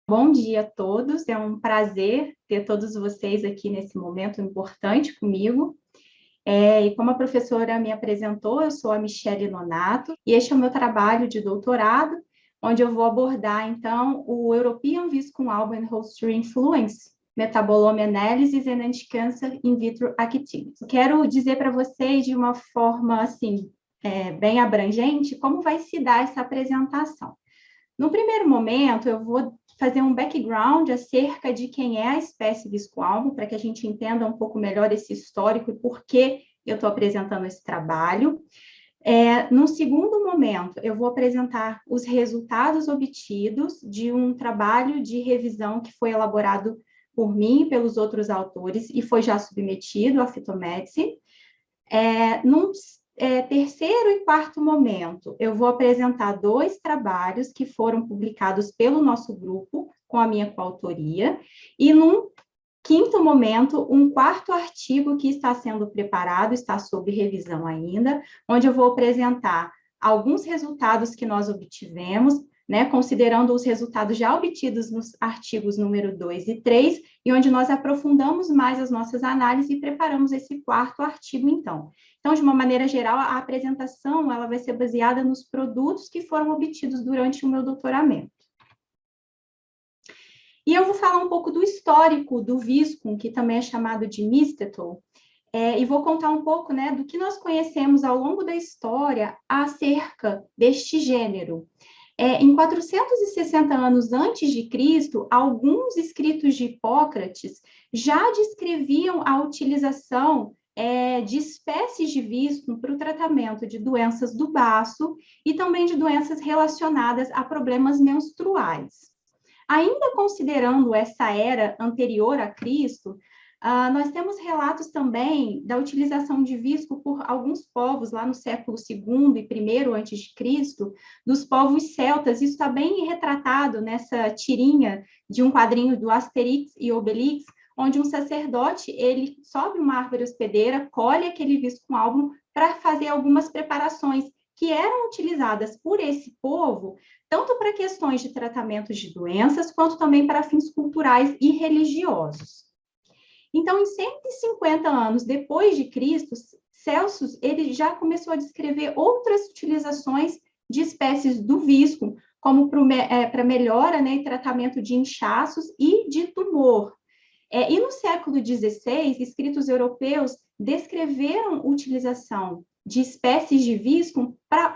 Bom dia a todos, é um prazer ter todos vocês aqui nesse momento importante comigo. E como a professora me apresentou, eu sou a Michele Nonato, e este é o meu trabalho de doutorado, onde eu vou abordar, então, o European Viscum Album and Host Influence, Metabolome Analysis and Anti-Cancer in Vitro Activities. Quero dizer para vocês de uma forma, assim, bem abrangente, como vai se dar essa apresentação. No primeiro momento, eu vou fazer um background acerca de quem é a espécie viscoalbum, para que a gente entenda um pouco melhor esse histórico e por que eu estou apresentando esse trabalho. No segundo momento, eu vou apresentar os resultados obtidos de um trabalho de revisão que foi elaborado por mim e pelos outros autores e foi já submetido à Phytomedicine. Num terceiro e quarto momento, eu vou apresentar dois trabalhos que foram publicados pelo nosso grupo, com a minha coautoria, e num quinto momento, um quarto artigo que está sendo preparado, está sob revisão ainda, onde eu vou apresentar alguns resultados que nós obtivemos, né, considerando os resultados já obtidos nos artigos número 2 e 3, e onde nós aprofundamos mais as nossas análises e preparamos esse quarto artigo, então. Então, de uma maneira geral, a apresentação ela vai ser baseada nos produtos que foram obtidos durante o meu doutoramento. E eu vou falar um pouco do histórico do Viscum, que também é chamado de Mistetol, e vou contar um pouco, né, do que nós conhecemos ao longo da história acerca deste gênero. Em 460 anos antes de Cristo, alguns escritos de Hipócrates já descreviam a utilização de espécies de viscum para o tratamento de doenças do baço e também de doenças relacionadas a problemas menstruais. Ainda considerando essa era anterior a Cristo, nós temos relatos também da utilização de visco por alguns povos lá no século II e I antes de Cristo, dos povos celtas. Isso está bem retratado nessa tirinha de um quadrinho do Asterix e Obelix, onde um sacerdote ele sobe uma árvore hospedeira, colhe aquele visco com álbum para fazer algumas preparações que eram utilizadas por esse povo, tanto para questões de tratamento de doenças, quanto também para fins culturais e religiosos. Então, em 150 anos depois de Cristo, Celsus ele já começou a descrever outras utilizações de espécies do visco, como para melhora, né, e tratamento de inchaços e de tumor. E no século XVI, escritos europeus descreveram utilização de espécies de viscum para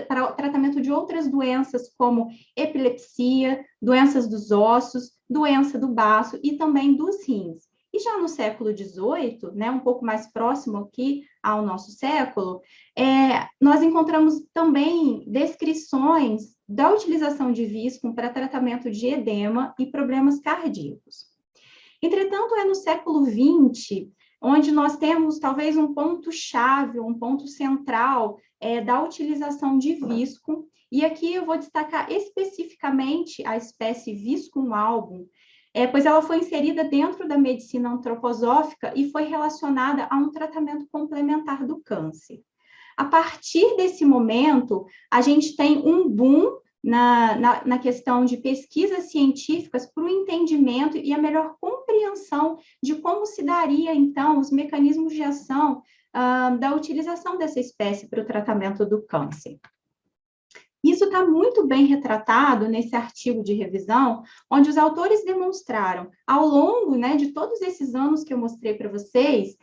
para o tratamento de outras doenças, como epilepsia, doenças dos ossos, doença do baço e também dos rins. E já no século XVIII, né, um pouco mais próximo aqui ao nosso século, nós encontramos também descrições da utilização de viscum para tratamento de edema e problemas cardíacos. Entretanto, é no século XX onde nós temos talvez um ponto-chave, um ponto central da utilização de viscum, e aqui eu vou destacar especificamente a espécie Viscum album, pois ela foi inserida dentro da medicina antroposófica e foi relacionada a um tratamento complementar do câncer. A partir desse momento, a gente tem um boom na questão de pesquisas científicas para o entendimento e a melhor compreensão de como se daria, então, os mecanismos de ação da utilização dessa espécie para o tratamento do câncer. Isso está muito bem retratado nesse artigo de revisão, onde os autores demonstraram, ao longo, né, de todos esses anos que eu mostrei para vocês,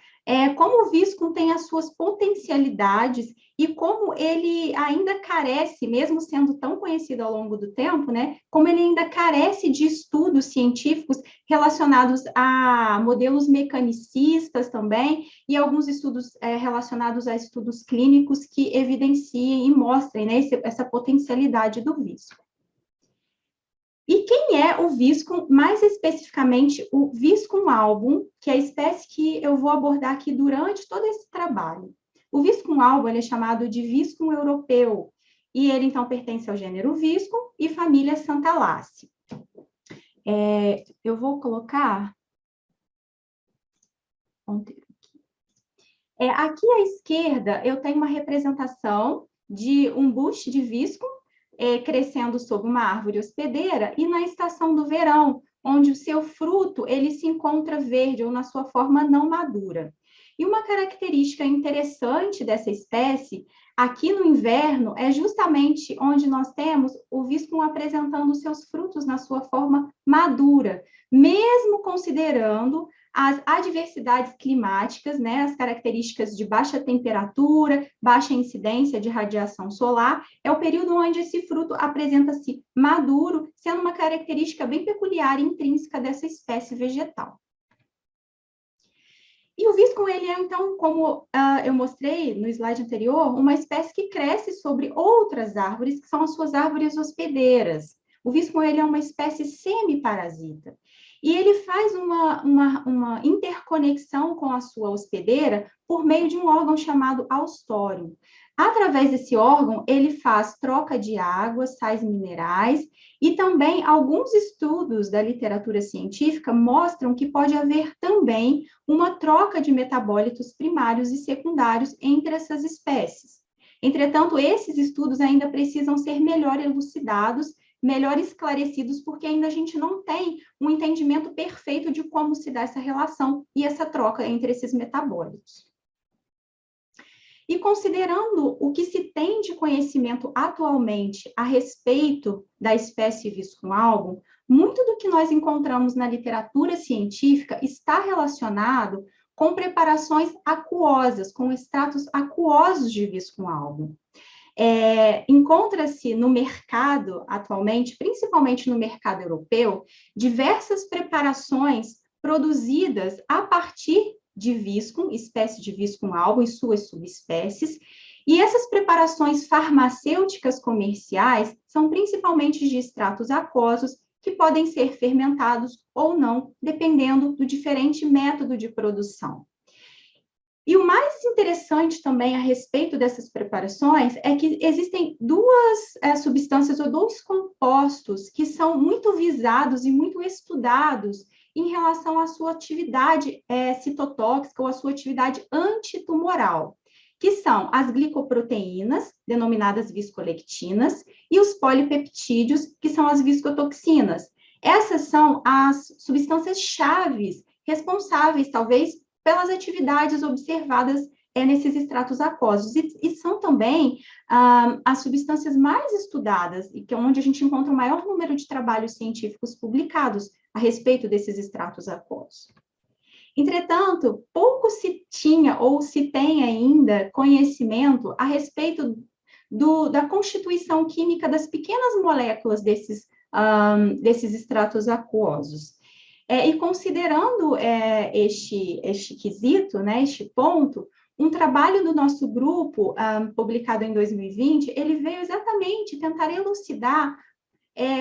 como o viscum tem as suas potencialidades e como ele ainda carece, mesmo sendo tão conhecido ao longo do tempo, né, como ele ainda carece de estudos científicos relacionados a modelos mecanicistas também, e alguns estudos relacionados a estudos clínicos que evidenciem e mostrem, né, essa potencialidade do visco. E quem é o viscum, mais especificamente o Viscum album, que é a espécie que eu vou abordar aqui durante todo esse trabalho. O Viscum album ele é chamado de Viscum europeu, e ele então pertence ao gênero Viscum e família Santalace. Eu vou colocar... Aqui à esquerda eu tenho uma representação de um buste de viscum, crescendo sob uma árvore hospedeira, e na estação do verão, onde o seu fruto ele se encontra verde ou na sua forma não madura. E uma característica interessante dessa espécie, aqui no inverno, é justamente onde nós temos o viscum apresentando seus frutos na sua forma madura, mesmo considerando as adversidades climáticas, né, as características de baixa temperatura, baixa incidência de radiação solar, é o período onde esse fruto apresenta-se maduro, sendo uma característica bem peculiar e intrínseca dessa espécie vegetal. E o viscum, ele é, então, como eu mostrei no slide anterior, uma espécie que cresce sobre outras árvores, que são as suas árvores hospedeiras. O viscum, ele é uma espécie semiparasita. E ele faz uma interconexão com a sua hospedeira por meio de um órgão chamado austório. Através desse órgão, ele faz troca de água, sais minerais, e também alguns estudos da literatura científica mostram que pode haver também uma troca de metabólitos primários e secundários entre essas espécies. Entretanto, esses estudos ainda precisam ser melhor elucidados, melhor esclarecidos, porque ainda a gente não tem um entendimento perfeito de como se dá essa relação e essa troca entre esses metabólitos. E considerando o que se tem de conhecimento atualmente a respeito da espécie viscum album, muito do que nós encontramos na literatura científica está relacionado com preparações aquosas, com extratos aquosos de viscum album. Encontra-se no mercado atualmente, principalmente no mercado europeu, diversas preparações produzidas a partir de viscum, espécie de viscum album e suas subespécies, e essas preparações farmacêuticas comerciais são principalmente de extratos aquosos que podem ser fermentados ou não, dependendo do diferente método de produção. E o mais interessante também a respeito dessas preparações é que existem duas substâncias ou dois compostos que são muito visados e muito estudados em relação à sua atividade citotóxica ou à sua atividade antitumoral, que são as glicoproteínas, denominadas viscolectinas, e os polipeptídeos, que são as viscotoxinas. Essas são as substâncias chaves responsáveis, talvez, pelas atividades observadas nesses extratos aquosos, e são também as substâncias mais estudadas, e que é onde a gente encontra o maior número de trabalhos científicos publicados a respeito desses extratos aquosos. Entretanto, pouco se tinha ou se tem ainda conhecimento a respeito da constituição química das pequenas moléculas desses extratos aquosos. E considerando este quesito, né, este ponto, um trabalho do nosso grupo, publicado em 2020, ele veio exatamente tentar elucidar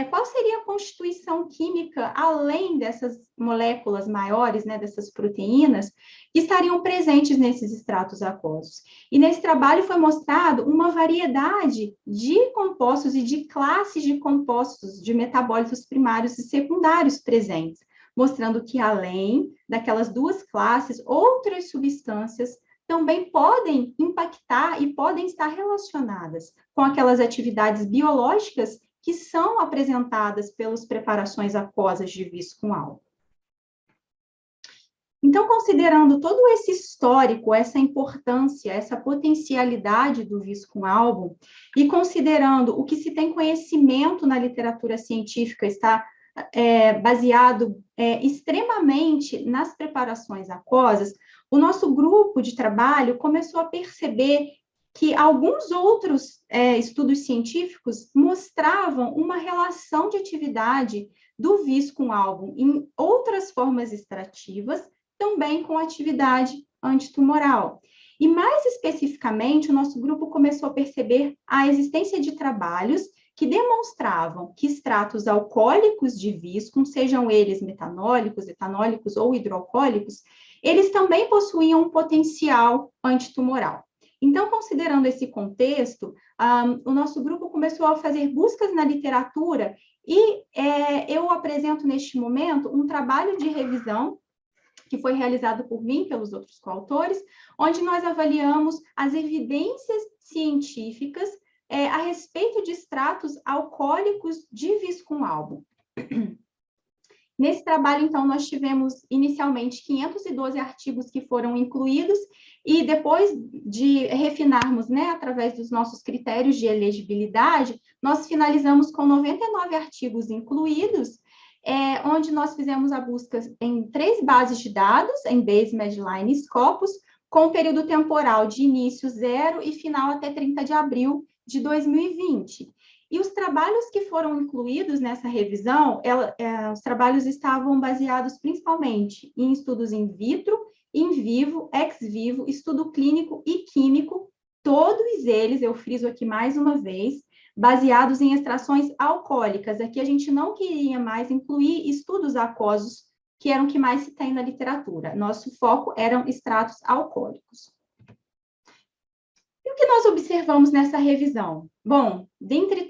qual seria a constituição química, além dessas moléculas maiores, né, dessas proteínas, que estariam presentes nesses extratos aquosos. E nesse trabalho foi mostrado uma variedade de compostos e de classes de compostos, de metabólitos primários e secundários presentes, mostrando que, além daquelas duas classes, outras substâncias também podem impactar e podem estar relacionadas com aquelas atividades biológicas que são apresentadas pelas preparações aquosas de viscum album. Então, considerando todo esse histórico, essa importância, essa potencialidade do viscum album, e considerando o que se tem conhecimento na literatura científica está baseado extremamente nas preparações aquosas, o nosso grupo de trabalho começou a perceber que alguns outros estudos científicos mostravam uma relação de atividade do viscum album em outras formas extrativas, também com atividade antitumoral. E mais especificamente, o nosso grupo começou a perceber a existência de trabalhos que demonstravam que extratos alcoólicos de viscum, sejam eles metanólicos, etanólicos ou hidroalcoólicos, eles também possuíam um potencial antitumoral. Então, considerando esse contexto, o nosso grupo começou a fazer buscas na literatura e eu apresento neste momento um trabalho de revisão que foi realizado por mim e pelos outros coautores, onde nós avaliamos as evidências científicas a respeito de extratos alcoólicos de Viscum album. Nesse trabalho, então, nós tivemos inicialmente 512 artigos que foram incluídos, e depois de refinarmos, né, através dos nossos critérios de elegibilidade, nós finalizamos com 99 artigos incluídos, onde nós fizemos a busca em 3 bases de dados, em Base, Medline e Scopus, com período temporal de início 0 e final até 30 de abril de 2020. E os trabalhos que foram incluídos nessa revisão, os trabalhos estavam baseados principalmente em estudos in vitro, in vivo, ex vivo, estudo clínico e químico, todos eles, eu friso aqui mais uma vez, baseados em extrações alcoólicas. Aqui a gente não queria mais incluir estudos aquosos, que eram o que mais se tem na literatura. Nosso foco eram extratos alcoólicos. E o que nós observamos nessa revisão? Bom, dentre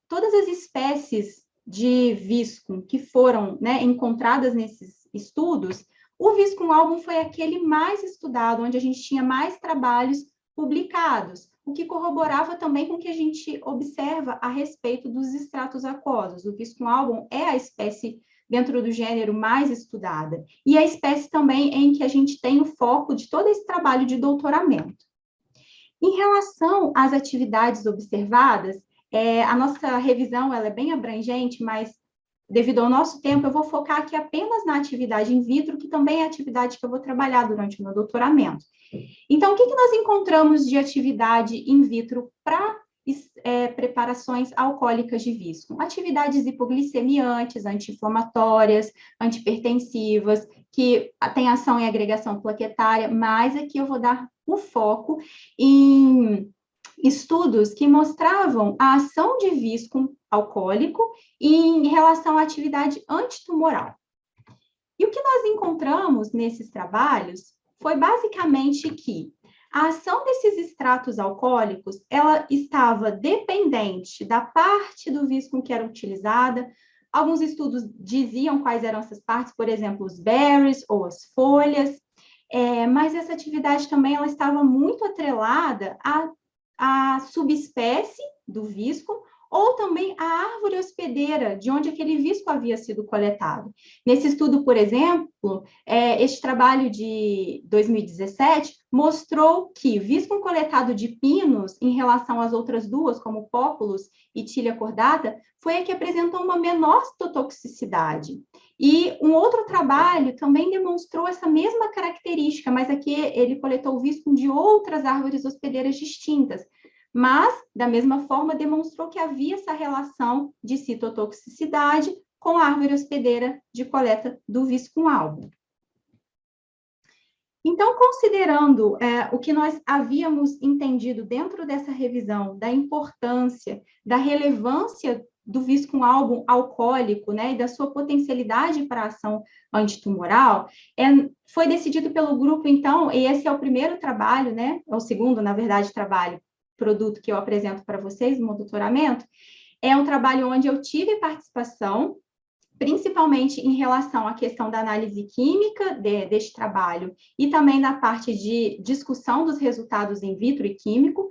todas as espécies de Viscum que foram, né, encontradas nesses estudos, o Viscum album foi aquele mais estudado, onde a gente tinha mais trabalhos publicados, o que corroborava também com o que a gente observa a respeito dos extratos aquosos. O Viscum album é a espécie dentro do gênero mais estudada, e a espécie também em que a gente tem o foco de todo esse trabalho de doutoramento. Em relação às atividades observadas, a nossa revisão ela é bem abrangente, mas devido ao nosso tempo, eu vou focar aqui apenas na atividade in vitro, que também é a atividade que eu vou trabalhar durante o meu doutoramento. Então, o que nós encontramos de atividade in vitro para preparações alcoólicas de Viscum? Atividades hipoglicemiantes, anti-inflamatórias, antipertensivas, que têm ação em agregação plaquetária, mas aqui eu vou dar o foco em estudos que mostravam a ação de Viscum alcoólico em relação à atividade antitumoral. E o que nós encontramos nesses trabalhos foi basicamente que a ação desses extratos alcoólicos, ela estava dependente da parte do Viscum que era utilizada. Alguns estudos diziam quais eram essas partes, por exemplo, os berries ou as folhas, mas essa atividade também ela estava muito atrelada à subespécie do Viscum, ou também a árvore hospedeira, de onde aquele visco havia sido coletado. Nesse estudo, por exemplo, este trabalho de 2017 mostrou que visco coletado de pinos, em relação às outras duas, como Populus e Tilia cordata, foi a que apresentou uma menor citotoxicidade. E um outro trabalho também demonstrou essa mesma característica, mas aqui ele coletou o visco de outras árvores hospedeiras distintas, mas, da mesma forma, demonstrou que havia essa relação de citotoxicidade com a árvore hospedeira de coleta do Viscum album. Então, considerando o que nós havíamos entendido dentro dessa revisão, da importância, da relevância do Viscum album alcoólico, né, e da sua potencialidade para a ação antitumoral, foi decidido pelo grupo, então, e esse é o primeiro trabalho, né, é o segundo, na verdade, produto que eu apresento para vocês no meu doutoramento, é um trabalho onde eu tive participação, principalmente em relação à questão da análise química deste trabalho e também na parte de discussão dos resultados in vitro e químico.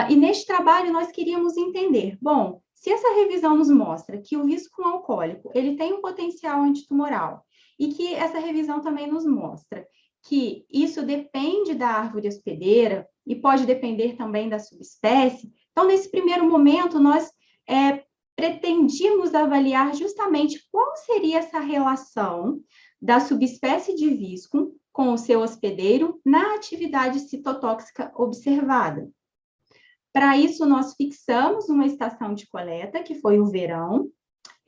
E neste trabalho nós queríamos entender, bom, se essa revisão nos mostra que o Viscum alcoólico ele tem um potencial antitumoral e que essa revisão também nos mostra que isso depende da árvore hospedeira e pode depender também da subespécie, então, nesse primeiro momento, nós pretendíamos avaliar justamente qual seria essa relação da subespécie de Viscum com o seu hospedeiro na atividade citotóxica observada. Para isso, nós fixamos uma estação de coleta, que foi o verão,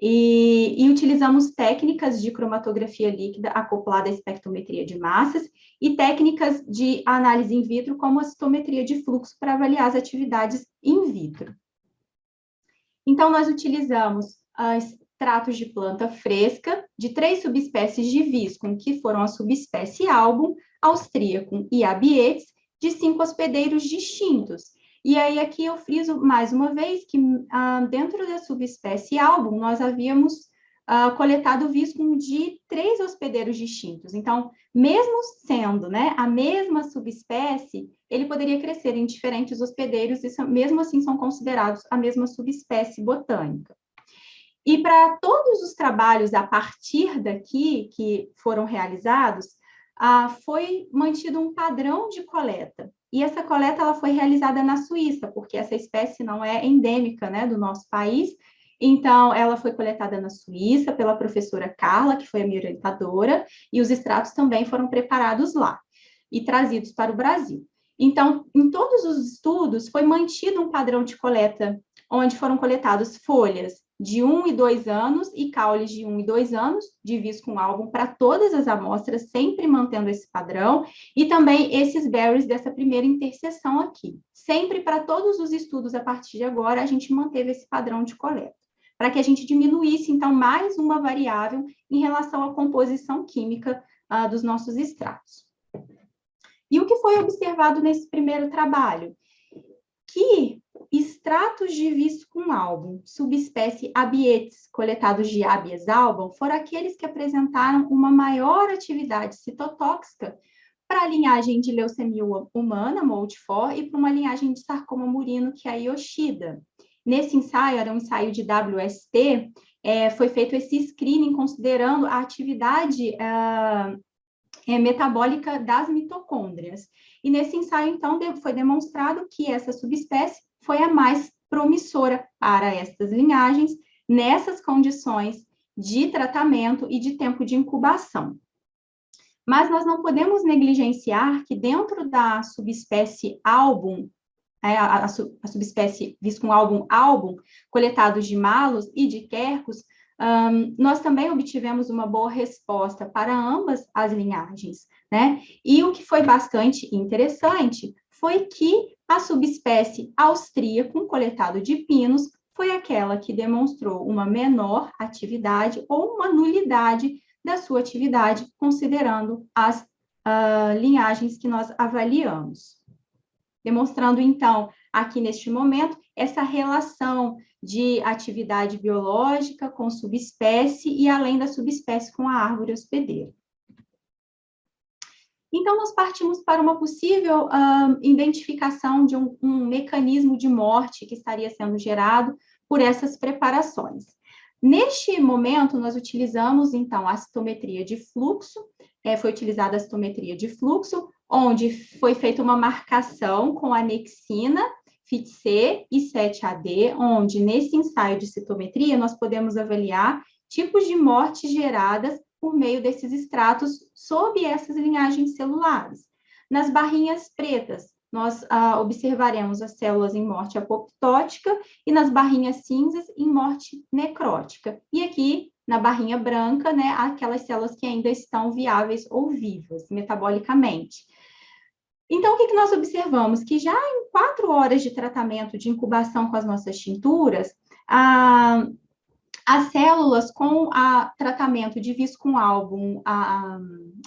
e utilizamos técnicas de cromatografia líquida acoplada à espectrometria de massas e técnicas de análise in vitro, como a citometria de fluxo, para avaliar as atividades in vitro. Então, nós utilizamos extratos de planta fresca de 3 subespécies de Viscum, que foram a subespécie album, Austriacum e Abietes, de 5 hospedeiros distintos. E aí, aqui eu friso mais uma vez que dentro da subespécie album, nós havíamos coletado visco de 3 hospedeiros distintos. Então, mesmo sendo, né, a mesma subespécie, ele poderia crescer em diferentes hospedeiros e, mesmo assim, são considerados a mesma subespécie botânica. E para todos os trabalhos a partir daqui que foram realizados, foi mantido um padrão de coleta. E essa coleta ela foi realizada na Suíça, porque essa espécie não é endêmica, né, do nosso país. Então, ela foi coletada na Suíça pela professora Carla, que foi a minha orientadora, e os extratos também foram preparados lá e trazidos para o Brasil. Então, em todos os estudos, foi mantido um padrão de coleta, onde foram coletadas folhas de 1 e 2 anos e caules de 1 e 2 anos, de visco com álbum para todas as amostras, sempre mantendo esse padrão, e também esses berries dessa primeira interseção aqui. Sempre para todos os estudos, a partir de agora, a gente manteve esse padrão de coleta, para que a gente diminuísse, então, mais uma variável em relação à composição química dos nossos extratos. E o que foi observado nesse primeiro trabalho? Que extratos de visco com álbum, subespécie Abietes, coletados de Abies album, foram aqueles que apresentaram uma maior atividade citotóxica para a linhagem de leucemia humana, MOLD4, e para uma linhagem de sarcoma murino, que é a Yoshida. Nesse ensaio, era um ensaio de WST, foi feito esse screening considerando a atividade metabólica das mitocôndrias. E nesse ensaio, então, foi demonstrado que essa subespécie foi a mais promissora para estas linhagens, nessas condições de tratamento e de tempo de incubação. Mas nós não podemos negligenciar que dentro da subespécie album, a subespécie viscum album, coletados de malos e de quercus, nós também obtivemos uma boa resposta para ambas as linhagens, né? E o que foi bastante interessante foi que a subespécie austríaco, coletado de pinos, foi aquela que demonstrou uma menor atividade ou uma nulidade da sua atividade, considerando as linhagens que nós avaliamos. Demonstrando, então, aqui neste momento, essa relação de atividade biológica com subespécie e além da subespécie com a árvore hospedeira. Então, nós partimos para uma possível identificação de um mecanismo de morte que estaria sendo gerado por essas preparações. Neste momento, nós utilizamos, então, a citometria de fluxo, foi utilizada a citometria de fluxo, onde foi feita uma marcação com anexina, FIT-C e 7-AD, onde nesse ensaio de citometria nós podemos avaliar tipos de mortes geradas por meio desses extratos sob essas linhagens celulares. Nas barrinhas pretas, nós observaremos as células em morte apoptótica e nas barrinhas cinzas em morte necrótica. E aqui, na barrinha branca, né, aquelas células que ainda estão viáveis ou vivas metabolicamente. Então, o que nós observamos? Que já em 4 horas de tratamento de incubação com as nossas tinturas, as células com tratamento de viscum album,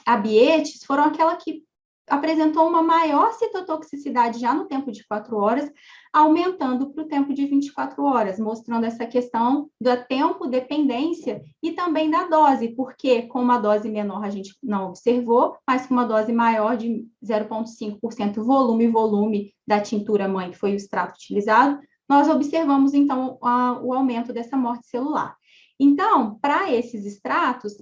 Abietes, foram aquela que apresentou uma maior citotoxicidade já no tempo de 4 horas, aumentando para o tempo de 24 horas, mostrando essa questão da tempo-dependência e também da dose, porque com uma dose menor a gente não observou, mas com uma dose maior de 0,5% volume da tintura mãe, que foi o extrato utilizado, nós observamos, então, o aumento dessa morte celular. Então, para esses extratos,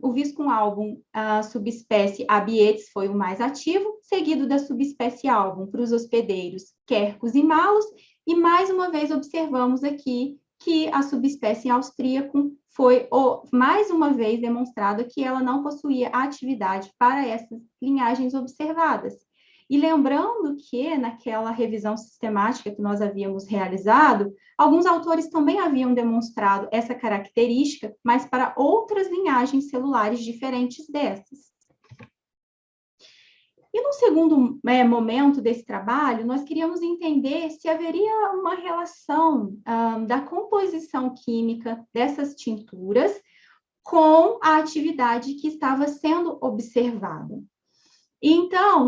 o viscum album, a subespécie Abietes foi o mais ativo, seguido da subespécie album para os hospedeiros quercus e malos, e mais uma vez observamos aqui que a subespécie austríaco foi, mais uma vez, demonstrado que ela não possuía atividade para essas linhagens observadas. E lembrando que, naquela revisão sistemática que nós havíamos realizado, alguns autores também haviam demonstrado essa característica, mas para outras linhagens celulares diferentes dessas. E no segundo momento desse trabalho, nós queríamos entender se haveria uma relação da composição química dessas tinturas com a atividade que estava sendo observada. Então,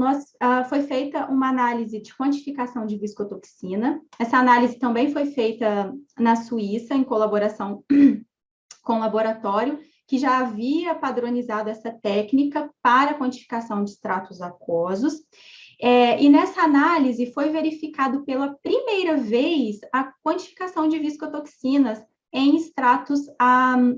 foi feita uma análise de quantificação de viscotoxina. Essa análise também foi feita na Suíça, em colaboração com laboratório que já havia padronizado essa técnica para a quantificação de extratos aquosos. E nessa análise foi verificado pela primeira vez a quantificação de viscotoxinas em extratos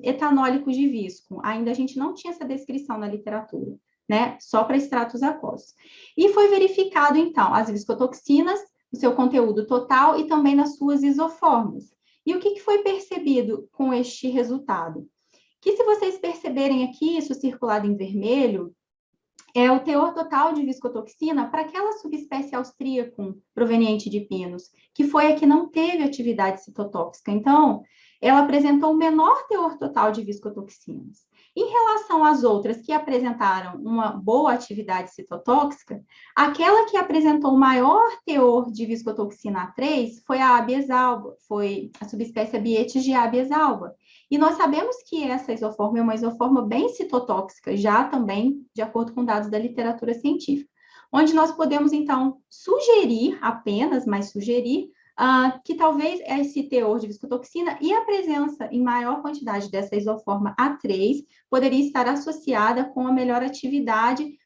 etanólicos de visco. Ainda a gente não tinha essa descrição na literatura, né? Só para extratos aquosos. E foi verificado, então, as viscotoxinas, o seu conteúdo total e também nas suas isoformas. E o que foi percebido com este resultado? Que se vocês perceberem aqui, isso circulado em vermelho, é o teor total de viscotoxina para aquela subespécie austríaca proveniente de pinos, que foi a que não teve atividade citotóxica. Então, ela apresentou o menor teor total de viscotoxinas. Em relação às outras que apresentaram uma boa atividade citotóxica, aquela que apresentou o maior teor de viscotoxina A3 foi a habeas alba, foi a subespécie Abietes de habeas alba. E nós sabemos que essa isoforma é uma isoforma bem citotóxica, já também de acordo com dados da literatura científica, onde nós podemos, então, sugerir apenas, mas sugerir, que talvez esse teor de viscotoxina e a presença em maior quantidade dessa isoforma A3 poderia estar associada com a melhor atividade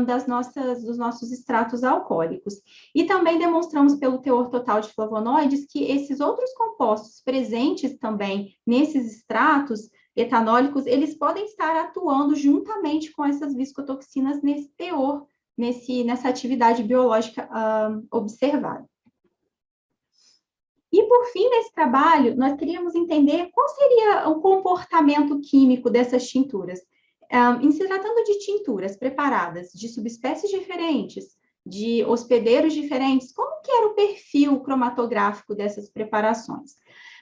dos nossos extratos alcoólicos. E também demonstramos pelo teor total de flavonoides que esses outros compostos presentes também nesses extratos etanólicos, eles podem estar atuando juntamente com essas viscotoxinas nesse teor, nessa atividade biológica observada. E, por fim, nesse trabalho, nós queríamos entender qual seria o comportamento químico dessas tinturas. Em se tratando de tinturas preparadas de subespécies diferentes, de hospedeiros diferentes, como que era o perfil cromatográfico dessas preparações?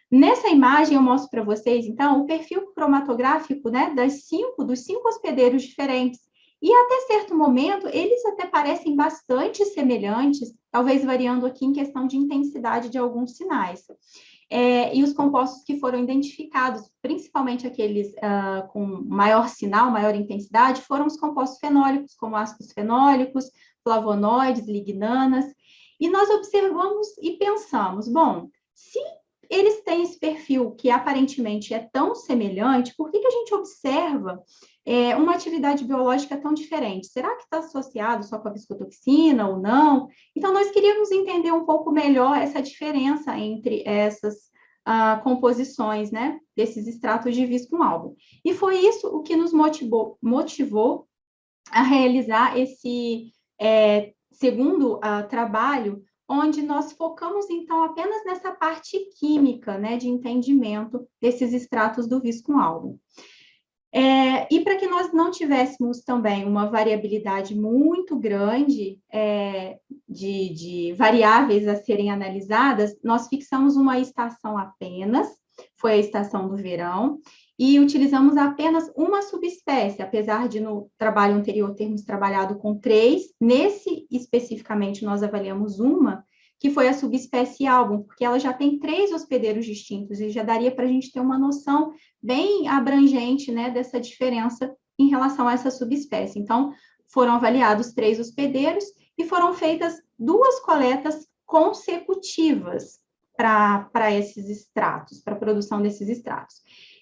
Nessa imagem, eu mostro para vocês, então, o perfil cromatográfico, né, dos cinco hospedeiros diferentes. E, até certo momento, eles até parecem bastante semelhantes, talvez variando aqui em questão de intensidade de alguns sinais. E os compostos que foram identificados, principalmente aqueles com maior sinal, maior intensidade, foram os compostos fenólicos, como ácidos fenólicos, flavonoides, lignanas. E nós observamos e pensamos, bom, se eles têm esse perfil que aparentemente é tão semelhante, por que a gente observa uma atividade biológica tão diferente? Será que está associado só com a viscotoxina ou não? Então, nós queríamos entender um pouco melhor essa diferença entre essas composições, né, desses extratos de visco com álbum. E foi isso o que nos motivou a realizar esse segundo trabalho, onde nós focamos, então, apenas nessa parte química, né, de entendimento desses extratos do visco com álbum. E para que nós não tivéssemos também uma variabilidade muito grande de variáveis a serem analisadas, nós fixamos uma estação apenas, foi a estação do verão, e utilizamos apenas uma subespécie, apesar de no trabalho anterior termos trabalhado com 3, nesse especificamente nós avaliamos uma, que foi a subespécie álbum, porque ela já tem 3 hospedeiros distintos, e já daria para a gente ter uma noção bem abrangente, né, dessa diferença em relação a essa subespécie. Então, foram avaliados 3 hospedeiros e foram feitas 2 coletas consecutivas para esses extratos, para a produção desses extratos.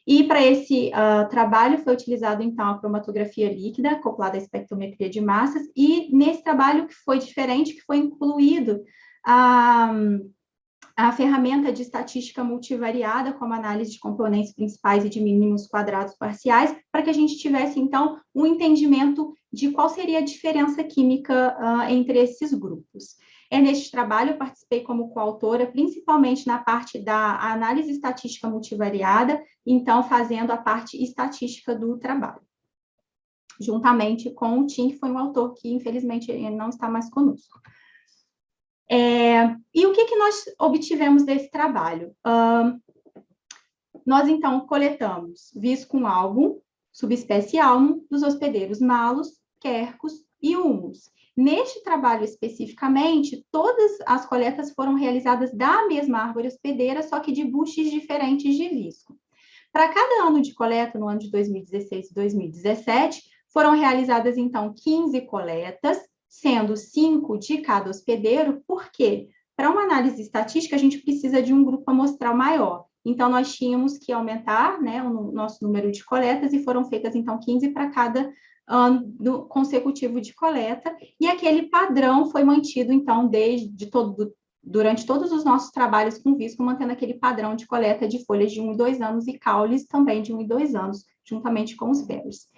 E para esse trabalho foi utilizado, então, a cromatografia líquida, acoplada à espectrometria de massas, e nesse trabalho que foi diferente, que foi incluído a ferramenta de estatística multivariada, como análise de componentes principais e de mínimos quadrados parciais, para que a gente tivesse, então, um entendimento de qual seria a diferença química entre esses grupos. Neste trabalho, eu participei como coautora, principalmente na parte da análise estatística multivariada, então, fazendo a parte estatística do trabalho, juntamente com o Tim, que foi um autor que, infelizmente, não está mais conosco. E o que nós obtivemos desse trabalho? Nós, então, coletamos visco com álbum, subespécie álbum, dos hospedeiros malos, quercus e humus. Neste trabalho especificamente, todas as coletas foram realizadas da mesma árvore hospedeira, só que de buches diferentes de visco. Para cada ano de coleta, no ano de 2016 e 2017, foram realizadas, então, 15 coletas, sendo 5 de cada hospedeiro, porque para uma análise estatística a gente precisa de um grupo amostral maior. então nós tínhamos que aumentar, né, o nosso número de coletas, e foram feitas, então, 15 para cada ano consecutivo de coleta, e aquele padrão foi mantido, então, durante todos os nossos trabalhos com visco, mantendo aquele padrão de coleta de folhas de 1 e 2 anos e caules também de 1 e 2 anos, juntamente com os berries.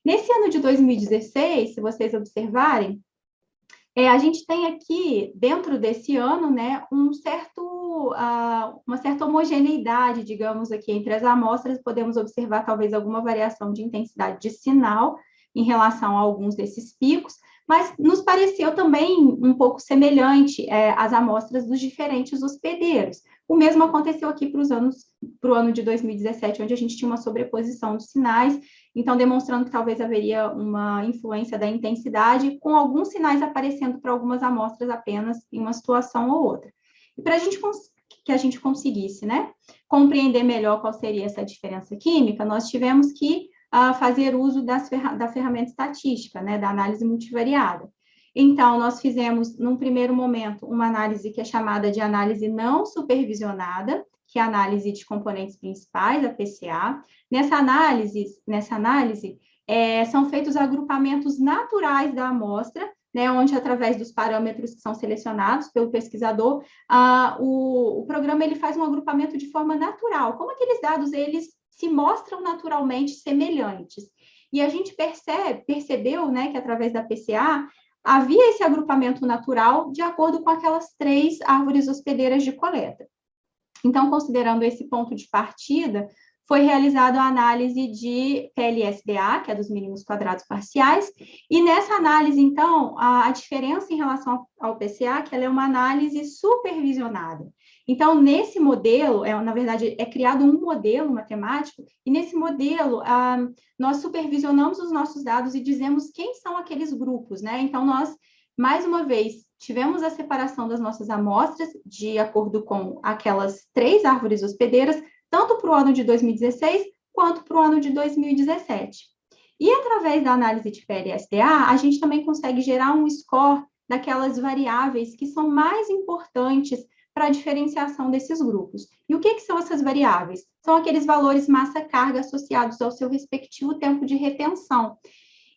Nesse ano de 2016, se vocês observarem, a gente tem aqui, dentro desse ano, né, uma certa homogeneidade, digamos, aqui entre as amostras. Podemos observar talvez alguma variação de intensidade de sinal em relação a alguns desses picos, mas nos pareceu também um pouco semelhante às amostras dos diferentes hospedeiros. O mesmo aconteceu aqui para o ano de 2017, onde a gente tinha uma sobreposição dos sinais, então demonstrando que talvez haveria uma influência da intensidade, com alguns sinais aparecendo para algumas amostras apenas em uma situação ou outra. E para que a gente conseguisse, né, compreender melhor qual seria essa diferença química, nós tivemos que fazer uso da ferramenta estatística, né, da análise multivariada. Então, nós fizemos, num primeiro momento, uma análise que é chamada de análise não supervisionada, que é a análise de componentes principais, a PCA. Nessa análise são feitos agrupamentos naturais da amostra, né, onde, através dos parâmetros que são selecionados pelo pesquisador, o programa ele faz um agrupamento de forma natural, como aqueles dados eles se mostram naturalmente semelhantes. E a gente percebeu, né, que através da PCA havia esse agrupamento natural de acordo com aquelas 3 árvores hospedeiras de coleta. Então, considerando esse ponto de partida, foi realizada a análise de PLSBA, que é dos mínimos quadrados parciais, e nessa análise, então, a diferença em relação ao PCA é que ela é uma análise supervisionada. Então, nesse modelo, na verdade, é criado um modelo matemático, e nesse modelo, nós supervisionamos os nossos dados e dizemos quem são aqueles grupos, né? Então, nós, mais uma vez, tivemos a separação das nossas amostras de acordo com aquelas 3 árvores hospedeiras, tanto para o ano de 2016 quanto para o ano de 2017. E através da análise de PLSDA, a gente também consegue gerar um score daquelas variáveis que são mais importantes para a diferenciação desses grupos. E o que são essas variáveis? São aqueles valores massa-carga associados ao seu respectivo tempo de retenção.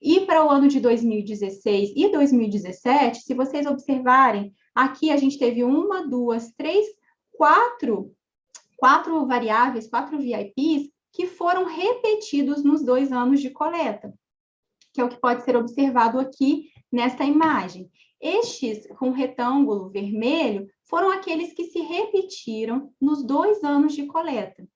E para o ano de 2016 e 2017, se vocês observarem, aqui a gente teve 1, 2, 3, 4 variáveis, 4 VIPs, que foram repetidos nos 2 anos de coleta, que é o que pode ser observado aqui nesta imagem. Estes com retângulo vermelho foram aqueles que se repetiram nos 2 anos de coleta.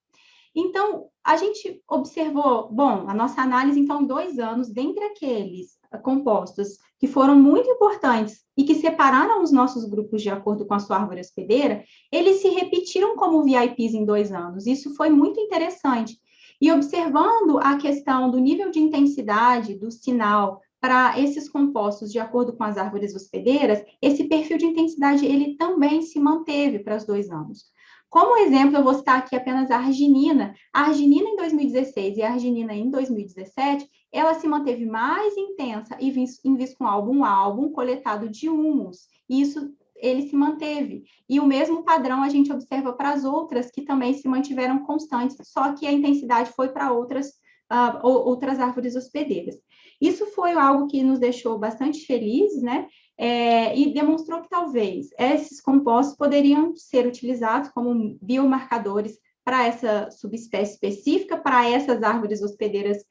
Então, a gente observou, a nossa análise, então, em 2 anos, dentre aqueles compostos que foram muito importantes e que separaram os nossos grupos de acordo com a sua árvore hospedeira, eles se repetiram como VIPs em 2 anos. Isso foi muito interessante. E observando a questão do nível de intensidade do sinal para esses compostos de acordo com as árvores hospedeiras, esse perfil de intensidade ele também se manteve para os 2 anos. Como exemplo, eu vou citar aqui apenas a arginina. A arginina em 2016 e a arginina em 2017, ela se manteve mais intensa em visco álbum coletado de humus. Isso ele se manteve. E o mesmo padrão a gente observa para as outras que também se mantiveram constantes, só que a intensidade foi para outras árvores hospedeiras. Isso foi algo que nos deixou bastante felizes, né? E demonstrou que talvez esses compostos poderiam ser utilizados como biomarcadores para essa subespécie específica, para essas árvores hospedeiras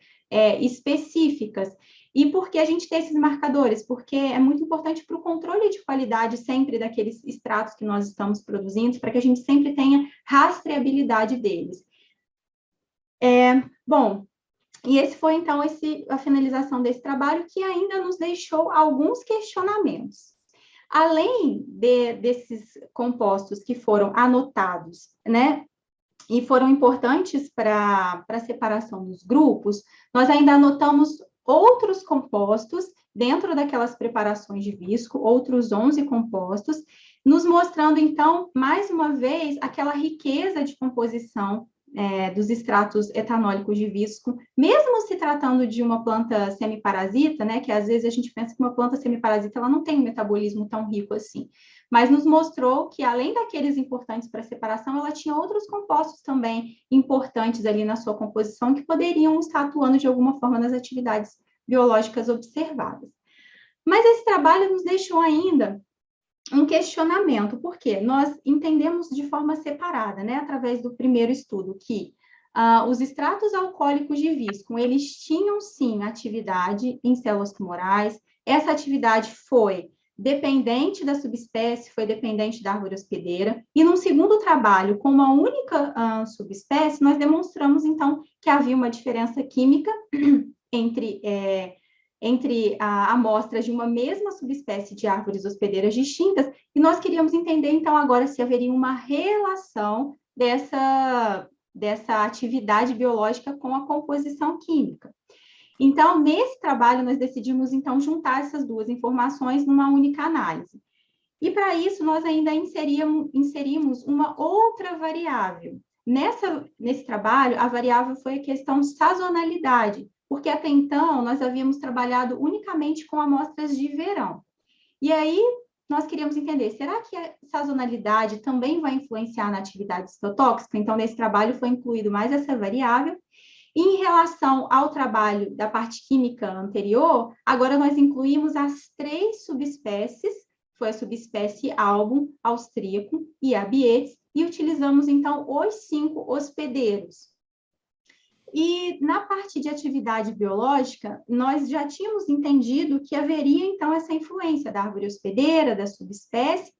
específicas. E por que a gente tem esses marcadores? Porque é muito importante para o controle de qualidade sempre daqueles extratos que nós estamos produzindo, para que a gente sempre tenha rastreabilidade deles. E esse foi, então, a finalização desse trabalho, que ainda nos deixou alguns questionamentos. Além desses compostos que foram anotados, né, e foram importantes para a separação dos grupos, nós ainda anotamos outros compostos dentro daquelas preparações de visco, outros 11 compostos, nos mostrando, então, mais uma vez, aquela riqueza de composição dos extratos etanólicos de visco, mesmo se tratando de uma planta semiparasita, né, que às vezes a gente pensa que uma planta semiparasita ela não tem um metabolismo tão rico assim, mas nos mostrou que além daqueles importantes para a separação, ela tinha outros compostos também importantes ali na sua composição que poderiam estar atuando de alguma forma nas atividades biológicas observadas. Mas esse trabalho nos deixou ainda um questionamento, porque nós entendemos de forma separada, né, através do primeiro estudo, que os extratos alcoólicos de visco, eles tinham, sim, atividade em células tumorais, essa atividade foi dependente da subespécie, foi dependente da árvore hospedeira, e num segundo trabalho, com uma única subespécie, nós demonstramos, então, que havia uma diferença química entre amostras de uma mesma subespécie de árvores hospedeiras distintas, e nós queríamos entender, então, agora se haveria uma relação dessa atividade biológica com a composição química. Então, nesse trabalho, nós decidimos, então, juntar essas duas informações numa única análise. E, para isso, nós ainda inserimos uma outra variável. Nesse trabalho, a variável foi a questão sazonalidade, porque até então nós havíamos trabalhado unicamente com amostras de verão. E aí nós queríamos entender, será que a sazonalidade também vai influenciar na atividade citotóxica? Então, nesse trabalho foi incluído mais essa variável. E em relação ao trabalho da parte química anterior, agora nós incluímos as 3 subespécies, foi a subespécie album, austríaco e abietes, e utilizamos, então, os 5 hospedeiros. E na parte de atividade biológica, nós já tínhamos entendido que haveria, então, essa influência da árvore hospedeira, da subespécie,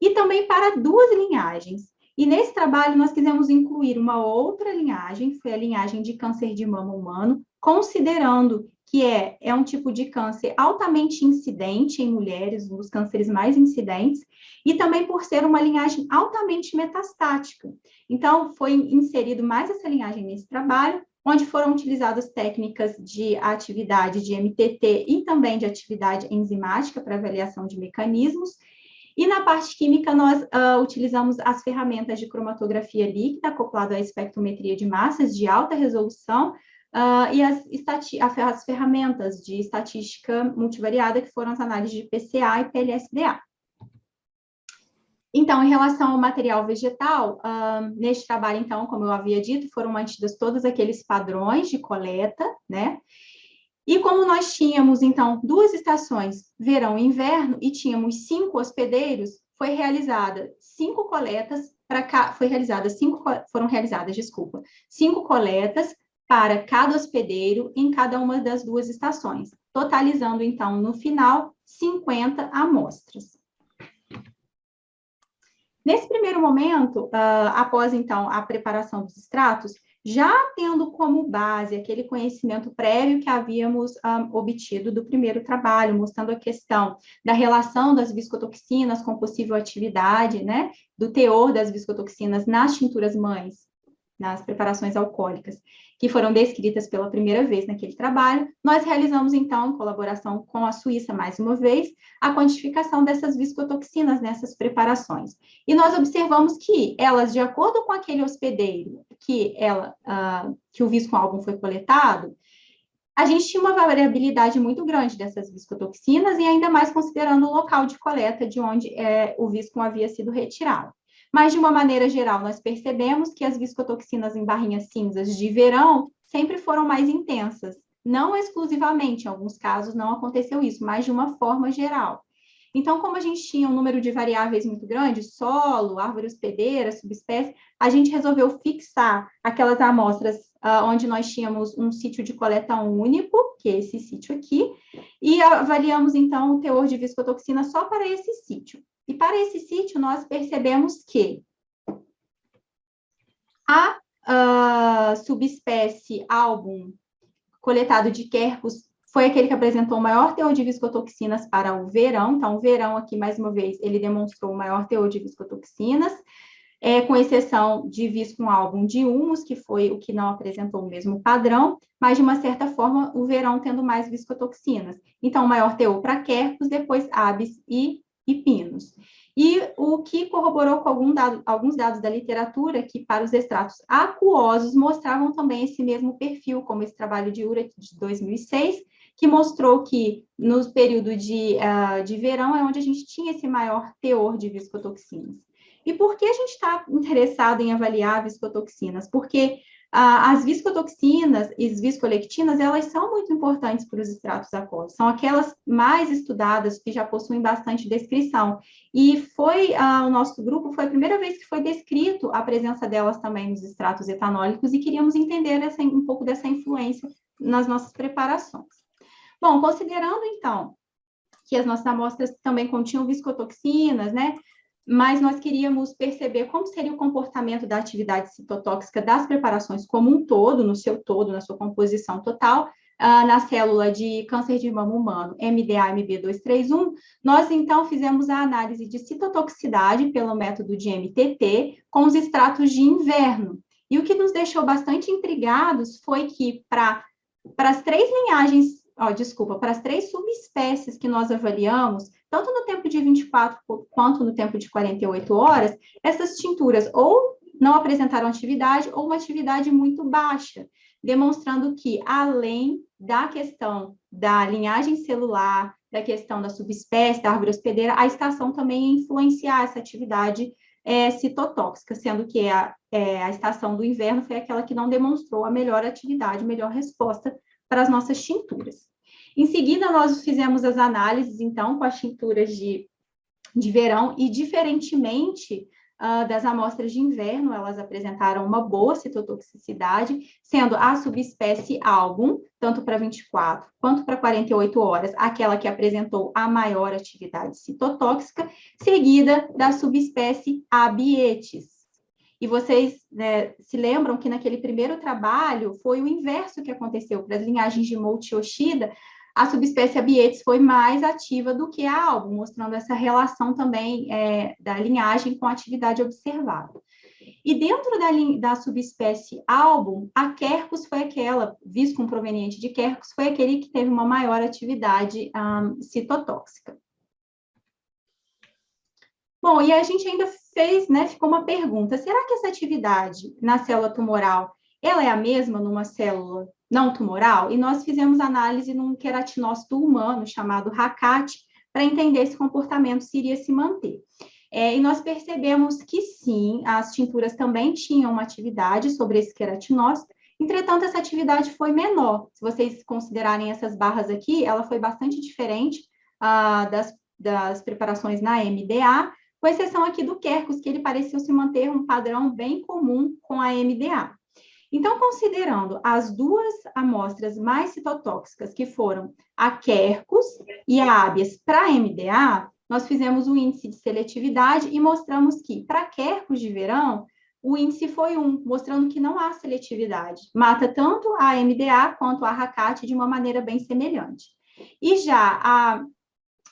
e também para 2 linhagens. E nesse trabalho, nós quisemos incluir uma outra linhagem, foi a linhagem de câncer de mama humano, considerando que é um tipo de câncer altamente incidente em mulheres, um dos cânceres mais incidentes, e também por ser uma linhagem altamente metastática. Então, foi inserido mais essa linhagem nesse trabalho, onde foram utilizadas técnicas de atividade de MTT e também de atividade enzimática para avaliação de mecanismos. E na parte química, nós utilizamos as ferramentas de cromatografia líquida, acoplado à espectrometria de massas de alta resolução, e as ferramentas de estatística multivariada, que foram as análises de PCA e PLSDA. Então, em relação ao material vegetal, neste trabalho, então, como eu havia dito, foram mantidos todos aqueles padrões de coleta, né? E como nós tínhamos, então, 2 estações, verão e inverno, e tínhamos 5 hospedeiros, foram realizadas 5 coletas para cada hospedeiro em cada uma das 2 estações, totalizando, então, no final, 50 amostras. Nesse primeiro momento, após, então, a preparação dos extratos, já tendo como base aquele conhecimento prévio que havíamos obtido do primeiro trabalho, mostrando a questão da relação das viscotoxinas com possível atividade, né, do teor das viscotoxinas nas tinturas mães, nas preparações alcoólicas, que foram descritas pela primeira vez naquele trabalho, nós realizamos, então, em colaboração com a Suíça, mais uma vez, a quantificação dessas viscotoxinas nessas preparações. E nós observamos que elas, de acordo com aquele hospedeiro que o visco álbum foi coletado, a gente tinha uma variabilidade muito grande dessas viscotoxinas, e ainda mais considerando o local de coleta de onde o visco havia sido retirado. Mas, de uma maneira geral, nós percebemos que as viscotoxinas em barrinhas cinzas de verão sempre foram mais intensas. Não exclusivamente, em alguns casos não aconteceu isso, mas de uma forma geral. Então, como a gente tinha um número de variáveis muito grande, solo, árvore hospedeira, subespécie, a gente resolveu fixar aquelas amostras onde nós tínhamos um sítio de coleta único, que é esse sítio aqui, e avaliamos, então, o teor de viscotoxina só para esse sítio. E para esse sítio, nós percebemos que a subespécie album coletado de Quercus foi aquele que apresentou o maior teor de viscotoxinas para o verão. Então, o verão aqui, mais uma vez, ele demonstrou o maior teor de viscotoxinas, com exceção de visco álbum de humus, que foi o que não apresentou o mesmo padrão, mas, de uma certa forma, o verão tendo mais viscotoxinas. Então, o maior teor para Quercus, depois Abs e e pinos. E o que corroborou com alguns dados da literatura que, para os extratos aquosos, mostravam também esse mesmo perfil, como esse trabalho de Urach de 2006, que mostrou que no período de verão é onde a gente tinha esse maior teor de viscotoxinas. E por que a gente está interessado em avaliar viscotoxinas? Porque as viscotoxinas e as viscolectinas, elas são muito importantes para os extratos aquosos, são aquelas mais estudadas, que já possuem bastante descrição. E o nosso grupo, foi a primeira vez que foi descrito a presença delas também nos extratos etanólicos, e queríamos entender um pouco dessa influência nas nossas preparações. Bom, considerando, então, que as nossas amostras também continham viscotoxinas, né? Mas nós queríamos perceber como seria o comportamento da atividade citotóxica das preparações como um todo, no seu todo, na sua composição total, na célula de câncer de mama humano, MDA-MB231, nós, então, fizemos a análise de citotoxicidade pelo método de MTT com os extratos de inverno. E o que nos deixou bastante intrigados foi que, para as três linhagens, para as três subespécies que nós avaliamos, tanto no tempo de 24 quanto no tempo de 48 horas, essas tinturas ou não apresentaram atividade ou uma atividade muito baixa, demonstrando que, além da questão da linhagem celular, da questão da subespécie, da árvore hospedeira, a estação também ia influenciar essa atividade citotóxica, sendo que a estação do inverno foi aquela que não demonstrou a melhor atividade, melhor resposta para as nossas tinturas. Em seguida, nós fizemos as análises, então, com as tinturas de verão, e, diferentemente das amostras de inverno, elas apresentaram uma boa citotoxicidade, sendo a subespécie album, tanto para 24 quanto para 48 horas, aquela que apresentou a maior atividade citotóxica, seguida da subespécie abietis. E vocês, né, se lembram que naquele primeiro trabalho foi o inverso que aconteceu para as linhagens de Molt e Yoshida. A subespécie abietis foi mais ativa do que a album, mostrando essa relação também da linhagem com a atividade observada. E dentro da subespécie album, a Quercus foi aquela, viscum proveniente de Quercus, foi aquele que teve uma maior atividade citotóxica. Bom, e a gente ainda fez, né, ficou uma pergunta, será que essa atividade na célula tumoral, ela é a mesma numa célula não tumoral? E nós fizemos análise num queratinócito humano chamado RACAT, para entender esse comportamento se iria se manter. E nós percebemos que sim, as tinturas também tinham uma atividade sobre esse queratinócito, entretanto, essa atividade foi menor. Se vocês considerarem essas barras aqui, ela foi bastante diferente das preparações na MDA, com exceção aqui do Quercus, que ele pareceu se manter um padrão bem comum com a MDA. Então, considerando as duas amostras mais citotóxicas, que foram a Quercus e a Habeas para a MDA, nós fizemos um índice de seletividade e mostramos que, para Quercus de verão, o índice foi 1, mostrando que não há seletividade. Mata tanto a MDA quanto a RACAT de uma maneira bem semelhante. E já a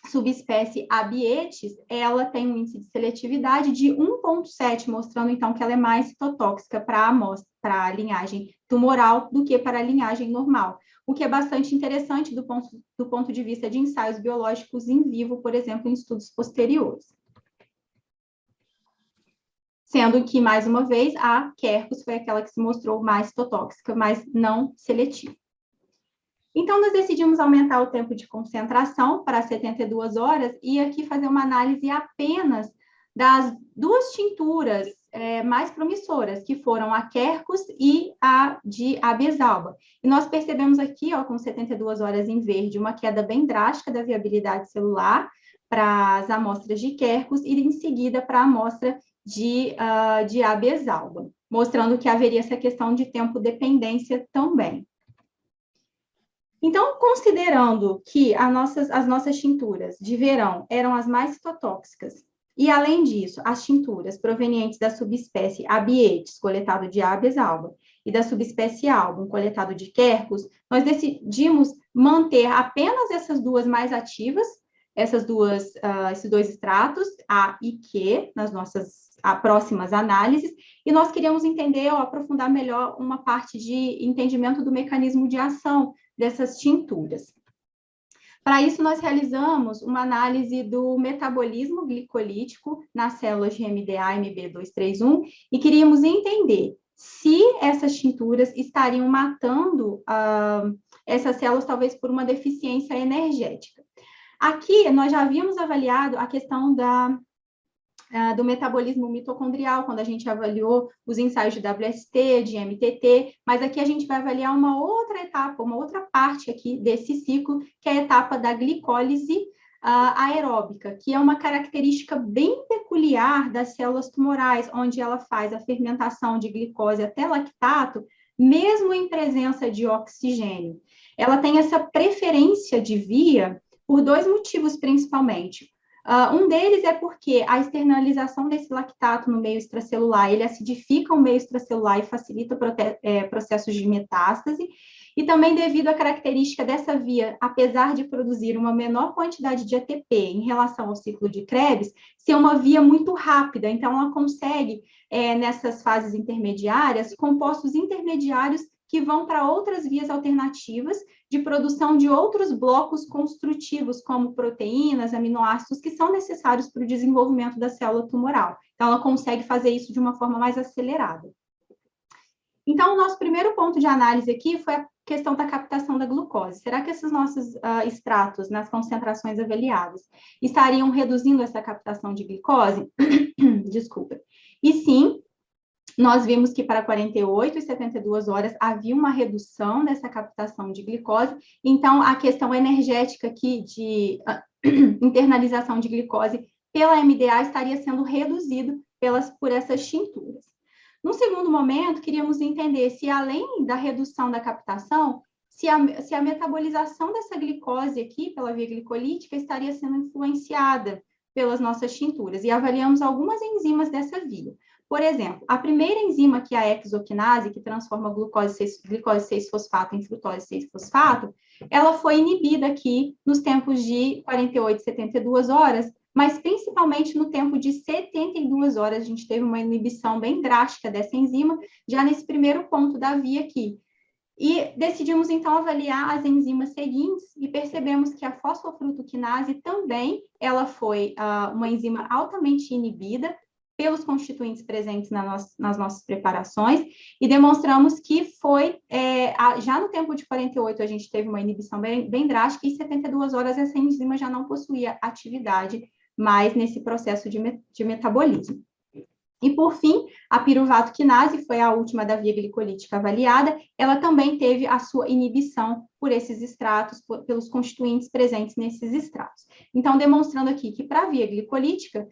subespécie abietis, ela tem um índice de seletividade de 1,7, mostrando, então, que ela é mais citotóxica para a linhagem tumoral do que para a linhagem normal, o que é bastante interessante do ponto de vista de ensaios biológicos em vivo, por exemplo, em estudos posteriores. Sendo que, mais uma vez, a Quercus foi aquela que se mostrou mais citotóxica, mas não seletiva. Então, nós decidimos aumentar o tempo de concentração para 72 horas e aqui fazer uma análise apenas das duas tinturas mais promissoras, que foram a Quercus e a de Habeas alba. E nós percebemos aqui, com 72 horas em verde, uma queda bem drástica da viabilidade celular para as amostras de Quercus e, em seguida, para a amostra de Habeas alba, mostrando que haveria essa questão de tempo-dependência também. Então, considerando que as nossas tinturas de verão eram as mais citotóxicas, e, além disso, as tinturas provenientes da subespécie abietis, coletado de Habeas alba, e da subespécie album, coletado de Quercus, nós decidimos manter apenas essas duas mais ativas, esses dois extratos, A e Q, nas nossas próximas análises, e nós queríamos entender ou aprofundar melhor uma parte de entendimento do mecanismo de ação dessas tinturas. Para isso, nós realizamos uma análise do metabolismo glicolítico nas células de MDA MB231 e queríamos entender se essas tinturas estariam matando essas células, talvez por uma deficiência energética. Aqui, nós já havíamos avaliado a questão do metabolismo mitocondrial, quando a gente avaliou os ensaios de WST, de MTT, mas aqui a gente vai avaliar uma outra etapa, uma outra parte aqui desse ciclo, que é a etapa da glicólise aeróbica, que é uma característica bem peculiar das células tumorais, onde ela faz a fermentação de glicose até lactato, mesmo em presença de oxigênio. Ela tem essa preferência de via por dois motivos, principalmente. Um deles é porque a externalização desse lactato no meio extracelular, ele acidifica o meio extracelular e facilita processos de metástase, e também devido à característica dessa via, apesar de produzir uma menor quantidade de ATP em relação ao ciclo de Krebs, ser uma via muito rápida, então ela consegue, nessas fases intermediárias, compostos intermediários que vão para outras vias alternativas de produção de outros blocos construtivos, como proteínas, aminoácidos, que são necessários para o desenvolvimento da célula tumoral. Então, ela consegue fazer isso de uma forma mais acelerada. Então, o nosso primeiro ponto de análise aqui foi a questão da captação da glucose. Será que esses nossos extratos, nas concentrações avaliadas, estariam reduzindo essa captação de glicose? Desculpa. E sim, nós vimos que para 48 e 72 horas havia uma redução dessa captação de glicose, então a questão energética aqui de internalização de glicose pela MDA estaria sendo reduzido por essas tinturas. No segundo momento, queríamos entender se além da redução da captação, se a metabolização dessa glicose aqui pela via glicolítica estaria sendo influenciada pelas nossas tinturas, e avaliamos algumas enzimas dessa via. Por exemplo, a primeira enzima, que é a hexoquinase, que transforma glicose 6-fosfato em frutose 6-fosfato, ela foi inibida aqui nos tempos de 48 e 72 horas, mas principalmente no tempo de 72 horas, a gente teve uma inibição bem drástica dessa enzima, já nesse primeiro ponto da via aqui. E decidimos, então, avaliar as enzimas seguintes e percebemos que a fosfofrutoquinase também, ela foi uma enzima altamente inibida pelos constituintes presentes nas nossas preparações, e demonstramos que foi, já no tempo de 48, a gente teve uma inibição bem drástica, e em 72 horas essa enzima já não possuía atividade mais nesse processo de metabolismo. E, por fim, a piruvato-quinase foi a última da via glicolítica avaliada, ela também teve a sua inibição por esses extratos, pelos constituintes presentes nesses extratos. Então, demonstrando aqui que para a via glicolítica,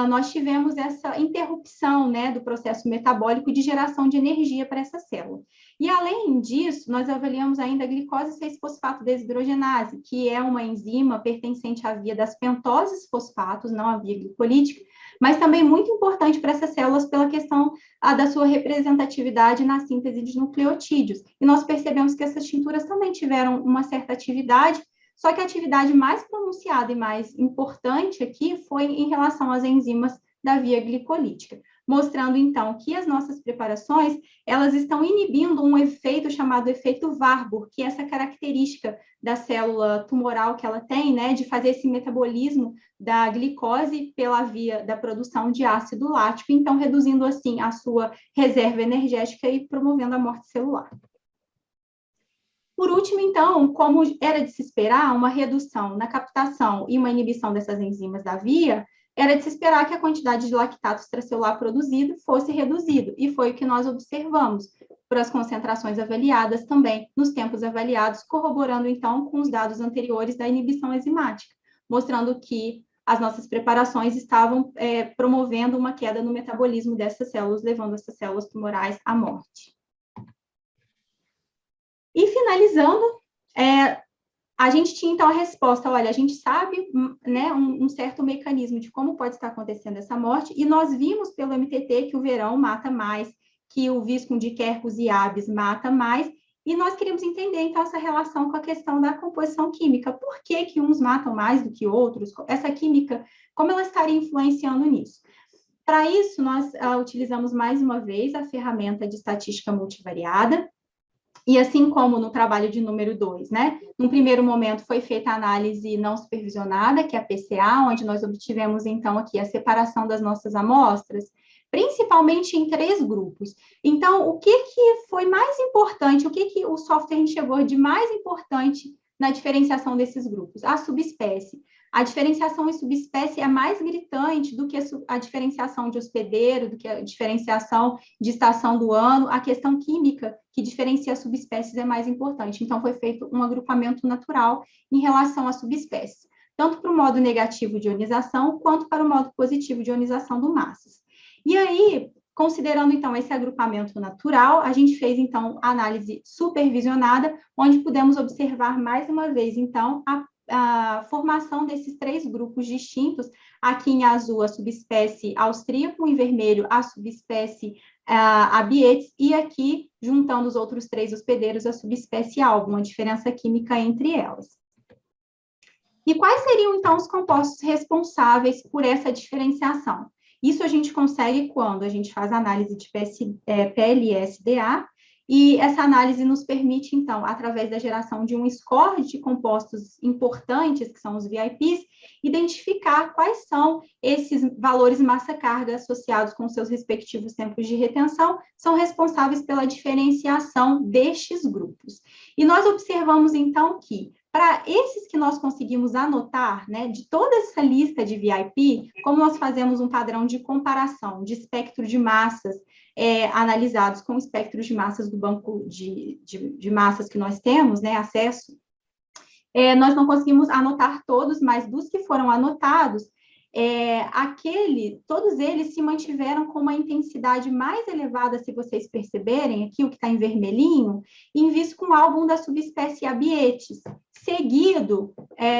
nós tivemos essa interrupção, né, do processo metabólico de geração de energia para essa célula. E, além disso, nós avaliamos ainda a glicose 6-fosfato desidrogenase, que é uma enzima pertencente à via das pentoses fosfatos, não à via glicolítica, mas também muito importante para essas células pela questão da sua representatividade na síntese de nucleotídeos. E nós percebemos que essas tinturas também tiveram uma certa atividade, só que a atividade mais pronunciada e mais importante aqui foi em relação às enzimas da via glicolítica, mostrando, então, que as nossas preparações, elas estão inibindo um efeito chamado efeito Warburg, que é essa característica da célula tumoral que ela tem, né, de fazer esse metabolismo da glicose pela via da produção de ácido lático, então reduzindo, assim, a sua reserva energética e promovendo a morte celular. Por último, então, como era de se esperar, uma redução na captação e uma inibição dessas enzimas da via, era de se esperar que a quantidade de lactato extracelular produzido fosse reduzido, e foi o que nós observamos por as concentrações avaliadas também nos tempos avaliados, corroborando, então, com os dados anteriores da inibição enzimática, mostrando que as nossas preparações estavam promovendo uma queda no metabolismo dessas células, levando essas células tumorais à morte. E finalizando, a gente tinha, então, a resposta, olha, a gente sabe, né, um certo mecanismo de como pode estar acontecendo essa morte, e nós vimos pelo MTT que o verão mata mais, que o Viscum de Quercus e Abies mata mais, e nós queríamos entender, então, essa relação com a questão da composição química. Por que uns matam mais do que outros? Essa química, como ela estaria influenciando nisso? Para isso, nós utilizamos mais uma vez a ferramenta de estatística multivariada, E assim como no trabalho de número 2, né? No primeiro momento foi feita a análise não supervisionada, que é a PCA, onde nós obtivemos, então, aqui a separação das nossas amostras, principalmente em 3 grupos. Então, o que foi mais importante, o que o software enxergou de mais importante na diferenciação desses grupos? A subespécie. A diferenciação em subespécie é mais gritante do que a diferenciação de hospedeiro, do que a diferenciação de estação do ano. A questão química que diferencia subespécies é mais importante. Então, foi feito um agrupamento natural em relação às subespécies, tanto para o modo negativo de ionização, quanto para o modo positivo de ionização do massas. E aí, considerando, então, esse agrupamento natural, a gente fez, então, a análise supervisionada, onde pudemos observar, mais uma vez, então, a formação desses 3 grupos distintos, aqui em azul a subespécie austríaco, em vermelho a subespécie abietes, e aqui, juntando os outros 3 hospedeiros, a subespécie alba, uma diferença química entre elas. E quais seriam, então, os compostos responsáveis por essa diferenciação? Isso a gente consegue quando a gente faz análise de PLSDA, e essa análise nos permite, então, através da geração de um score de compostos importantes, que são os VIPs, identificar quais são esses valores massa-carga associados com seus respectivos tempos de retenção, são responsáveis pela diferenciação destes grupos. E nós observamos, então, que para esses que nós conseguimos anotar, né, de toda essa lista de VIP, como nós fazemos um padrão de comparação de espectro de massas analisados com espectros de massas do banco de massas que nós temos, né, acesso, nós não conseguimos anotar todos, mas dos que foram anotados, todos eles se mantiveram com uma intensidade mais elevada, se vocês perceberem, aqui o que está em vermelhinho, em visco álbum da subespécie Abietes, seguido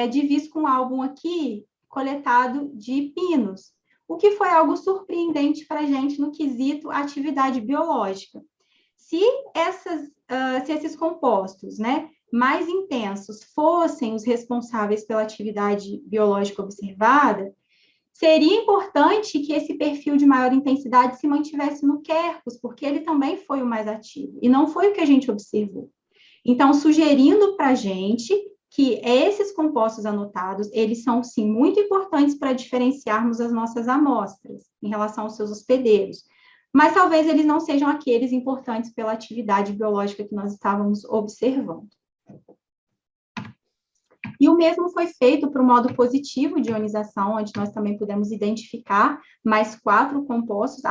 de visco álbum aqui, coletado de pinos, o que foi algo surpreendente para a gente no quesito atividade biológica. Se esses compostos, né, mais intensos fossem os responsáveis pela atividade biológica observada, seria importante que esse perfil de maior intensidade se mantivesse no Quercus, porque ele também foi o mais ativo, e não foi o que a gente observou. Então, sugerindo para a gente que esses compostos anotados, eles são, sim, muito importantes para diferenciarmos as nossas amostras em relação aos seus hospedeiros, mas talvez eles não sejam aqueles importantes pela atividade biológica que nós estávamos observando. E o mesmo foi feito para o modo positivo de ionização, onde nós também pudemos identificar mais 4 compostos,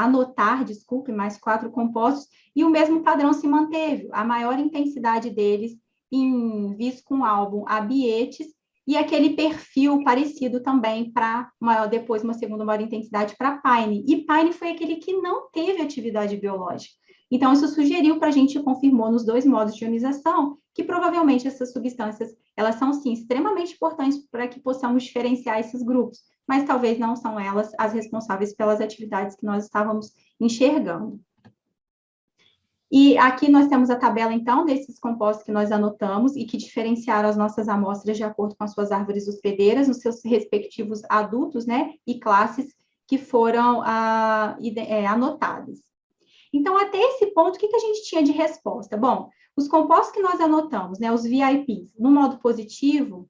mais 4 compostos, e o mesmo padrão se manteve, a maior intensidade deles em visco álbum abietes, e aquele perfil parecido também para depois uma segunda maior intensidade para Pine. E Pine foi aquele que não teve atividade biológica. Então, isso sugeriu para a gente, confirmou nos 2 modos de ionização, que provavelmente essas substâncias, elas são, sim, extremamente importantes para que possamos diferenciar esses grupos, mas talvez não são elas as responsáveis pelas atividades que nós estávamos enxergando. E aqui nós temos a tabela, então, desses compostos que nós anotamos e que diferenciaram as nossas amostras de acordo com as suas árvores hospedeiras, nos seus respectivos adultos, né, e classes que foram anotadas. Então, até esse ponto, o que a gente tinha de resposta? Bom, os compostos que nós anotamos, né, os VIPs, no modo positivo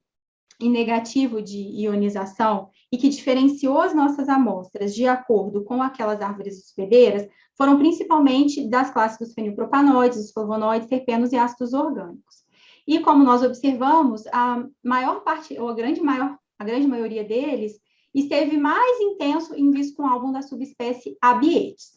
e negativo de ionização, e que diferenciou as nossas amostras de acordo com aquelas árvores hospedeiras, foram principalmente das classes dos fenilpropanoides, dos flavonoides, terpenos e ácidos orgânicos. E como nós observamos, a maior parte, ou a grande maioria deles, esteve mais intenso em visco álbum da subespécie Abietes.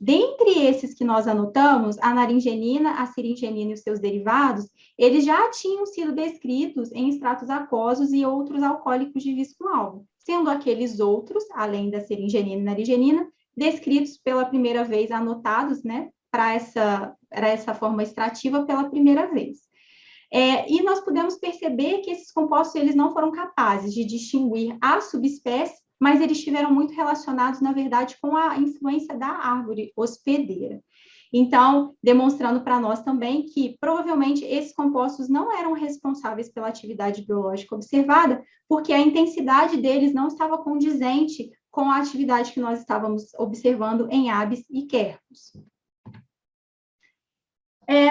Dentre esses que nós anotamos, a naringenina, a siringenina e os seus derivados, eles já tinham sido descritos em extratos aquosos e outros alcoólicos de visco álbum, sendo aqueles outros, além da siringenina e naringenina, descritos pela primeira vez, anotados, né, para essa forma extrativa pela primeira vez. E nós podemos perceber que esses compostos eles não foram capazes de distinguir a subespécie, mas eles estiveram muito relacionados, na verdade, com a influência da árvore hospedeira. Então, demonstrando para nós também que, provavelmente, esses compostos não eram responsáveis pela atividade biológica observada, porque a intensidade deles não estava condizente com a atividade que nós estávamos observando em Aves e Quercus.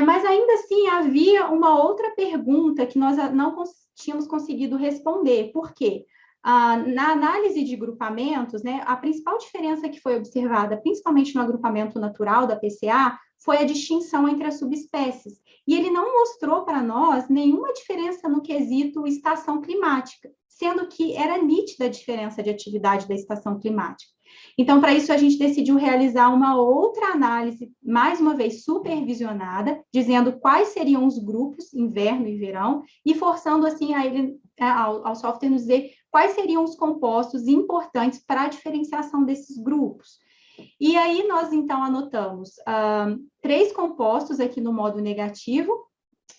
Mas ainda assim havia uma outra pergunta que nós não tínhamos conseguido responder. Por quê? Na análise de grupamentos, né, a principal diferença que foi observada, principalmente no agrupamento natural da PCA, foi a distinção entre as subespécies. E ele não mostrou para nós nenhuma diferença no quesito estação climática, sendo que era nítida a diferença de atividade da estação climática. Então, para isso, a gente decidiu realizar uma outra análise, mais uma vez supervisionada, dizendo quais seriam os grupos, inverno e verão, e forçando, assim, ao software nos dizer quais seriam os compostos importantes para a diferenciação desses grupos. E aí, nós, então, anotamos 3 compostos aqui no modo negativo,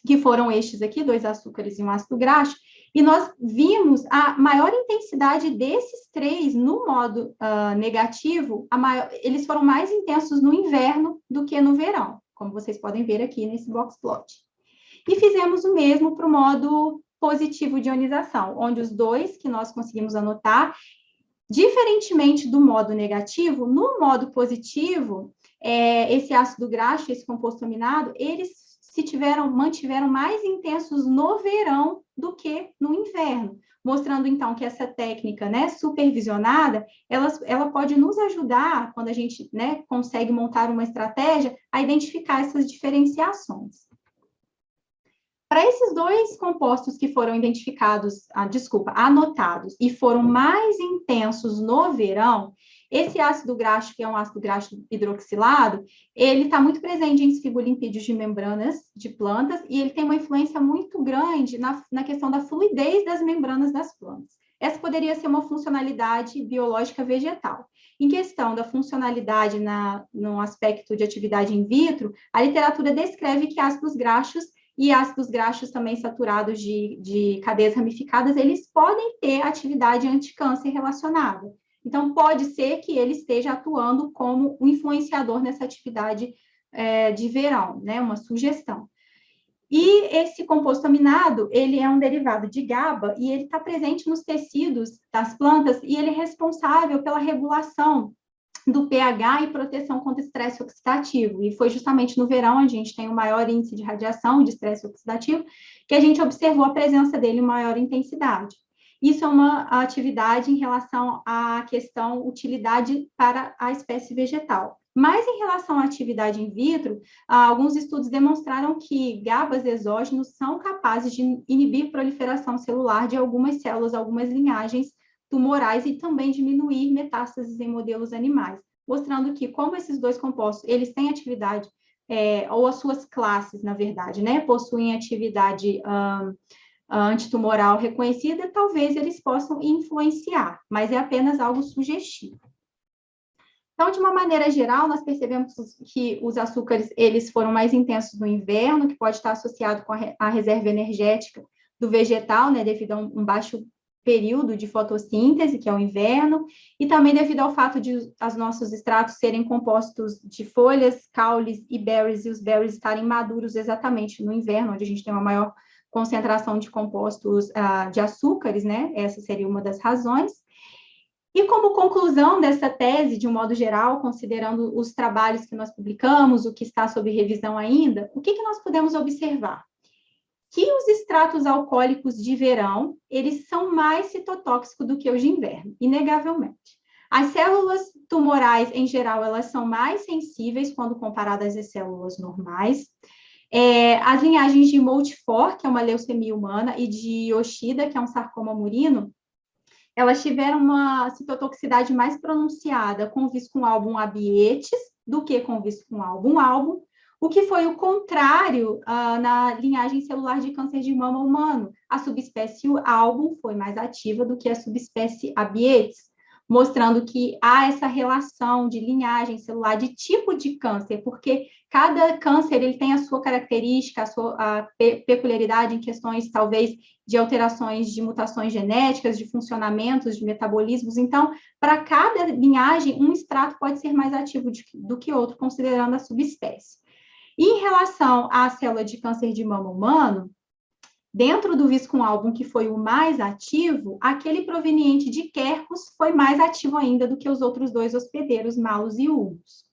que foram estes aqui, 2 açúcares e um ácido graxo, e nós vimos a maior intensidade desses 3 no modo negativo, eles foram mais intensos no inverno do que no verão, como vocês podem ver aqui nesse box plot. E fizemos o mesmo para o modo positivo de ionização, onde os 2 que nós conseguimos anotar, diferentemente do modo negativo, no modo positivo, esse ácido graxo, esse composto aminado, eles mantiveram mais intensos no verão do que no inverno, mostrando, então, que essa técnica, né, supervisionada, ela pode nos ajudar, quando a gente, né, consegue montar uma estratégia, a identificar essas diferenciações. Para esses 2 compostos que foram anotados e foram mais intensos no verão, esse ácido graxo, que é um ácido graxo hidroxilado, ele está muito presente em esfigolipídios de membranas de plantas e ele tem uma influência muito grande na questão da fluidez das membranas das plantas. Essa poderia ser uma funcionalidade biológica vegetal. Em questão da funcionalidade no aspecto de atividade in vitro, a literatura descreve que ácidos graxos e ácidos graxos também saturados de cadeias ramificadas, eles podem ter atividade anticâncer relacionada. Então, pode ser que ele esteja atuando como um influenciador nessa atividade de verão, né? Uma sugestão. E esse composto aminado, ele é um derivado de GABA e ele está presente nos tecidos das plantas e ele é responsável pela regulação do pH e proteção contra estresse oxidativo. E foi justamente no verão, onde a gente tem o maior índice de radiação de estresse oxidativo, que a gente observou a presença dele em maior intensidade. Isso é uma atividade em relação à questão utilidade para a espécie vegetal. Mas em relação à atividade in vitro, alguns estudos demonstraram que GABAs exógenos são capazes de inibir proliferação celular de algumas células, algumas linhagens tumorais e também diminuir metástases em modelos animais, mostrando que como esses 2 compostos, eles têm atividade, ou as suas classes, na verdade, né, possuem atividade antitumoral reconhecida, talvez eles possam influenciar, mas é apenas algo sugestivo. Então, de uma maneira geral, nós percebemos que os açúcares, eles foram mais intensos no inverno, que pode estar associado com a reserva energética do vegetal, né, devido a um baixo período de fotossíntese, que é o inverno, e também devido ao fato de os nossos extratos serem compostos de folhas, caules e berries, e os berries estarem maduros exatamente no inverno, onde a gente tem uma maior concentração de compostos de açúcares, né? Essa seria uma das razões. E como conclusão dessa tese, de um modo geral, considerando os trabalhos que nós publicamos, o que está sob revisão ainda, o que nós podemos observar? Que os extratos alcoólicos de verão, eles são mais citotóxicos do que os de inverno, inegavelmente. As células tumorais, em geral, elas são mais sensíveis quando comparadas às células normais. As linhagens de Multifor, que é uma leucemia humana, e de Yoshida, que é um sarcoma murino, elas tiveram uma citotoxicidade mais pronunciada com o viscoalbum abietes do que com o viscoalbum album, o que foi o contrário na linhagem celular de câncer de mama humano. A subespécie album foi mais ativa do que a subespécie abietes, mostrando que há essa relação de linhagem celular, de tipo de câncer, porque cada câncer ele tem a sua característica, a peculiaridade em questões, talvez, de alterações de mutações genéticas, de funcionamentos, de metabolismos. Então, para cada linhagem, um extrato pode ser mais ativo do que outro, considerando a subespécie. E em relação à célula de câncer de mama humano, dentro do viscoalbum, que foi o mais ativo, aquele proveniente de quercus foi mais ativo ainda do que os outros 2 hospedeiros, malos e humus.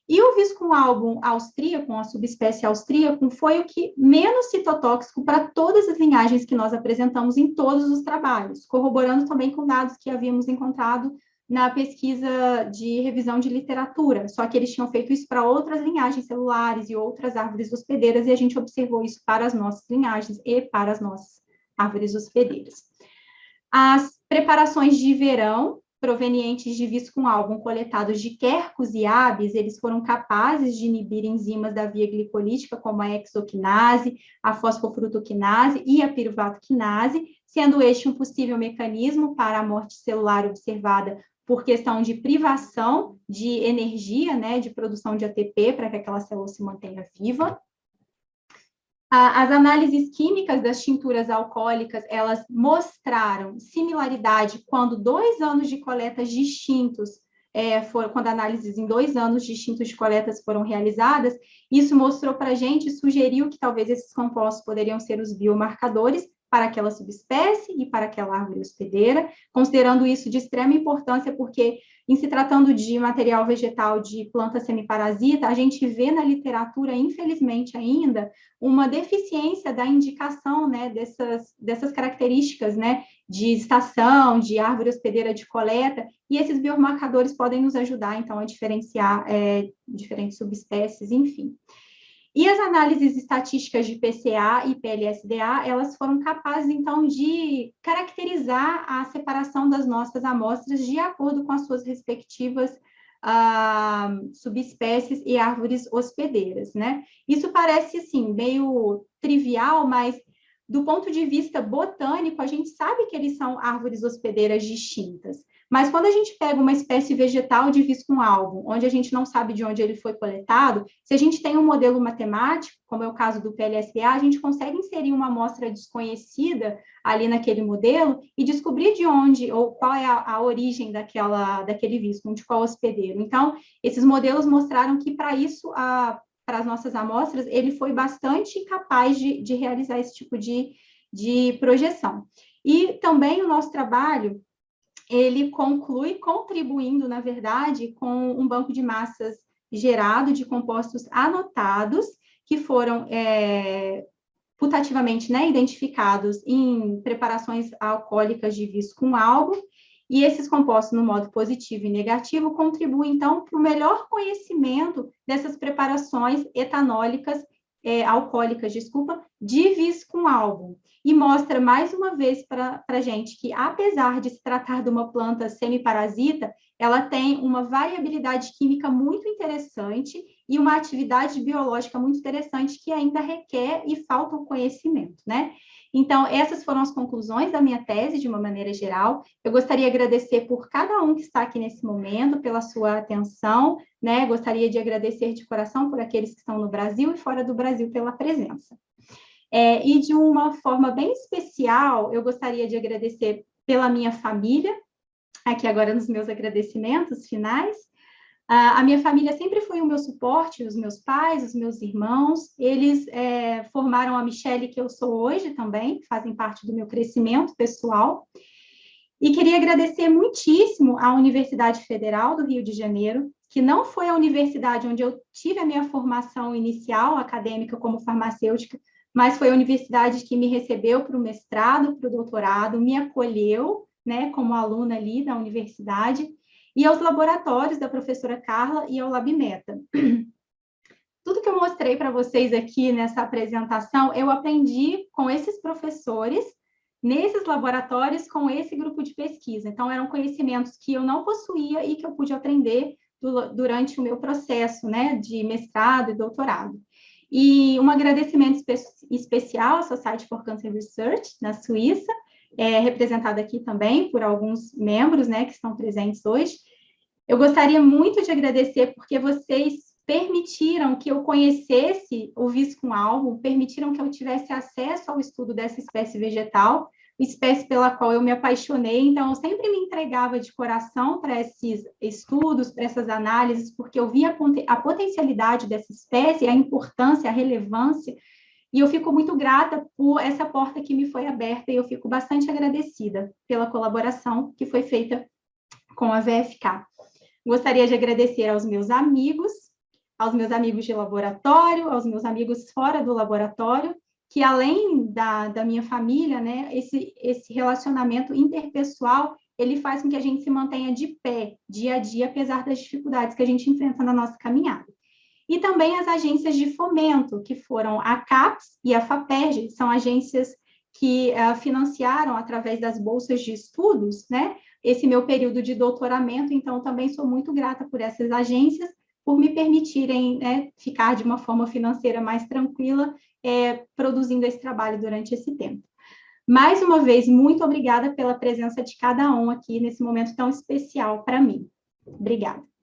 E o viscoalbum austríaco, a subespécie austríaco, foi o que menos citotóxico para todas as linhagens que nós apresentamos em todos os trabalhos, corroborando também com dados que havíamos encontrado na pesquisa de revisão de literatura, só que eles tinham feito isso para outras linhagens celulares e outras árvores hospedeiras, e a gente observou isso para as nossas linhagens e para as nossas árvores hospedeiras. As preparações de verão, provenientes de viscoalbum coletados de quercus e aves, eles foram capazes de inibir enzimas da via glicolítica, como a hexoquinase, a fosfofrutoquinase e a piruvatoquinase, sendo este um possível mecanismo para a morte celular observada por questão de privação de energia, né, de produção de ATP, para que aquela célula se mantenha viva. As análises químicas das tinturas alcoólicas, elas mostraram similaridade quando 2 anos de coletas distintos, quando análises em 2 anos distintos de coletas foram realizadas, isso mostrou para a gente, sugeriu que talvez esses compostos poderiam ser os biomarcadores para aquela subespécie e para aquela árvore hospedeira, considerando isso de extrema importância, porque em se tratando de material vegetal de planta semiparasita, a gente vê na literatura, infelizmente ainda, uma deficiência da indicação, né, dessas características, né, de estação, de árvore hospedeira de coleta, e esses biomarcadores podem nos ajudar, então, a diferenciar diferentes subespécies, enfim. E as análises estatísticas de PCA e PLSDA, elas foram capazes, então, de caracterizar a separação das nossas amostras de acordo com as suas respectivas subespécies e árvores hospedeiras, né? Isso parece, assim, meio trivial, mas do ponto de vista botânico, a gente sabe que eles são árvores hospedeiras distintas. Mas quando a gente pega uma espécie vegetal de viscoalbum, onde a gente não sabe de onde ele foi coletado, se a gente tem um modelo matemático, como é o caso do PLSA, a gente consegue inserir uma amostra desconhecida ali naquele modelo e descobrir de onde ou qual é a origem daquele visco, de qual hospedeiro. Então, esses modelos mostraram que para isso, para as nossas amostras, ele foi bastante capaz de realizar esse tipo de projeção. E também o nosso trabalho, ele conclui contribuindo, na verdade, com um banco de massas gerado de compostos anotados, que foram putativamente, né, identificados em preparações alcoólicas de viscoalbum, e esses compostos, no modo positivo e negativo, contribuem, então, para o melhor conhecimento dessas preparações etanólicas, alcoólicas, desculpa, de viscoalbum. E mostra, mais uma vez, para a gente que, apesar de se tratar de uma planta semiparasita, ela tem uma variabilidade química muito interessante e uma atividade biológica muito interessante que ainda requer e falta o conhecimento, né? Então, essas foram as conclusões da minha tese, de uma maneira geral. Eu gostaria de agradecer por cada um que está aqui nesse momento, pela sua atenção, né? Gostaria de agradecer de coração por aqueles que estão no Brasil e fora do Brasil pela presença. E de uma forma bem especial, eu gostaria de agradecer pela minha família, aqui agora nos meus agradecimentos finais. A minha família sempre foi o meu suporte, os meus pais, os meus irmãos, eles formaram a Michele que eu sou hoje também, fazem parte do meu crescimento pessoal. E queria agradecer muitíssimo à Universidade Federal do Rio de Janeiro, que não foi a universidade onde eu tive a minha formação inicial acadêmica como farmacêutica, mas foi a universidade que me recebeu para o mestrado, para o doutorado, me acolheu, né, como aluna ali da universidade, e aos laboratórios da professora Carla e ao LabMeta. Tudo que eu mostrei para vocês aqui nessa apresentação, eu aprendi com esses professores, nesses laboratórios, com esse grupo de pesquisa. Então, eram conhecimentos que eu não possuía e que eu pude aprender durante o meu processo, né, de mestrado e doutorado. E um agradecimento especial à Society for Cancer Research, na Suíça, representada aqui também por alguns membros, né, que estão presentes hoje. Eu gostaria muito de agradecer porque vocês permitiram que eu conhecesse o viscoalbum, permitiram que eu tivesse acesso ao estudo dessa espécie vegetal, espécie pela qual eu me apaixonei, então eu sempre me entregava de coração para esses estudos, para essas análises, porque eu via a potencialidade dessa espécie, a importância, a relevância, e eu fico muito grata por essa porta que me foi aberta, e eu fico bastante agradecida pela colaboração que foi feita com a VFK. Gostaria de agradecer aos meus amigos, aos meus amigos de laboratório, aos meus amigos fora do laboratório, que além da minha família, né, esse relacionamento interpessoal, ele faz com que a gente se mantenha de pé, dia a dia, apesar das dificuldades que a gente enfrenta na nossa caminhada. E também as agências de fomento, que foram a CAPES e a FAPERJ, são agências que financiaram, através das bolsas de estudos, né, esse meu período de doutoramento. Então, também sou muito grata por essas agências, por me permitirem, né, ficar de uma forma financeira mais tranquila, produzindo esse trabalho durante esse tempo. Mais uma vez, muito obrigada pela presença de cada um aqui nesse momento tão especial para mim. Obrigada.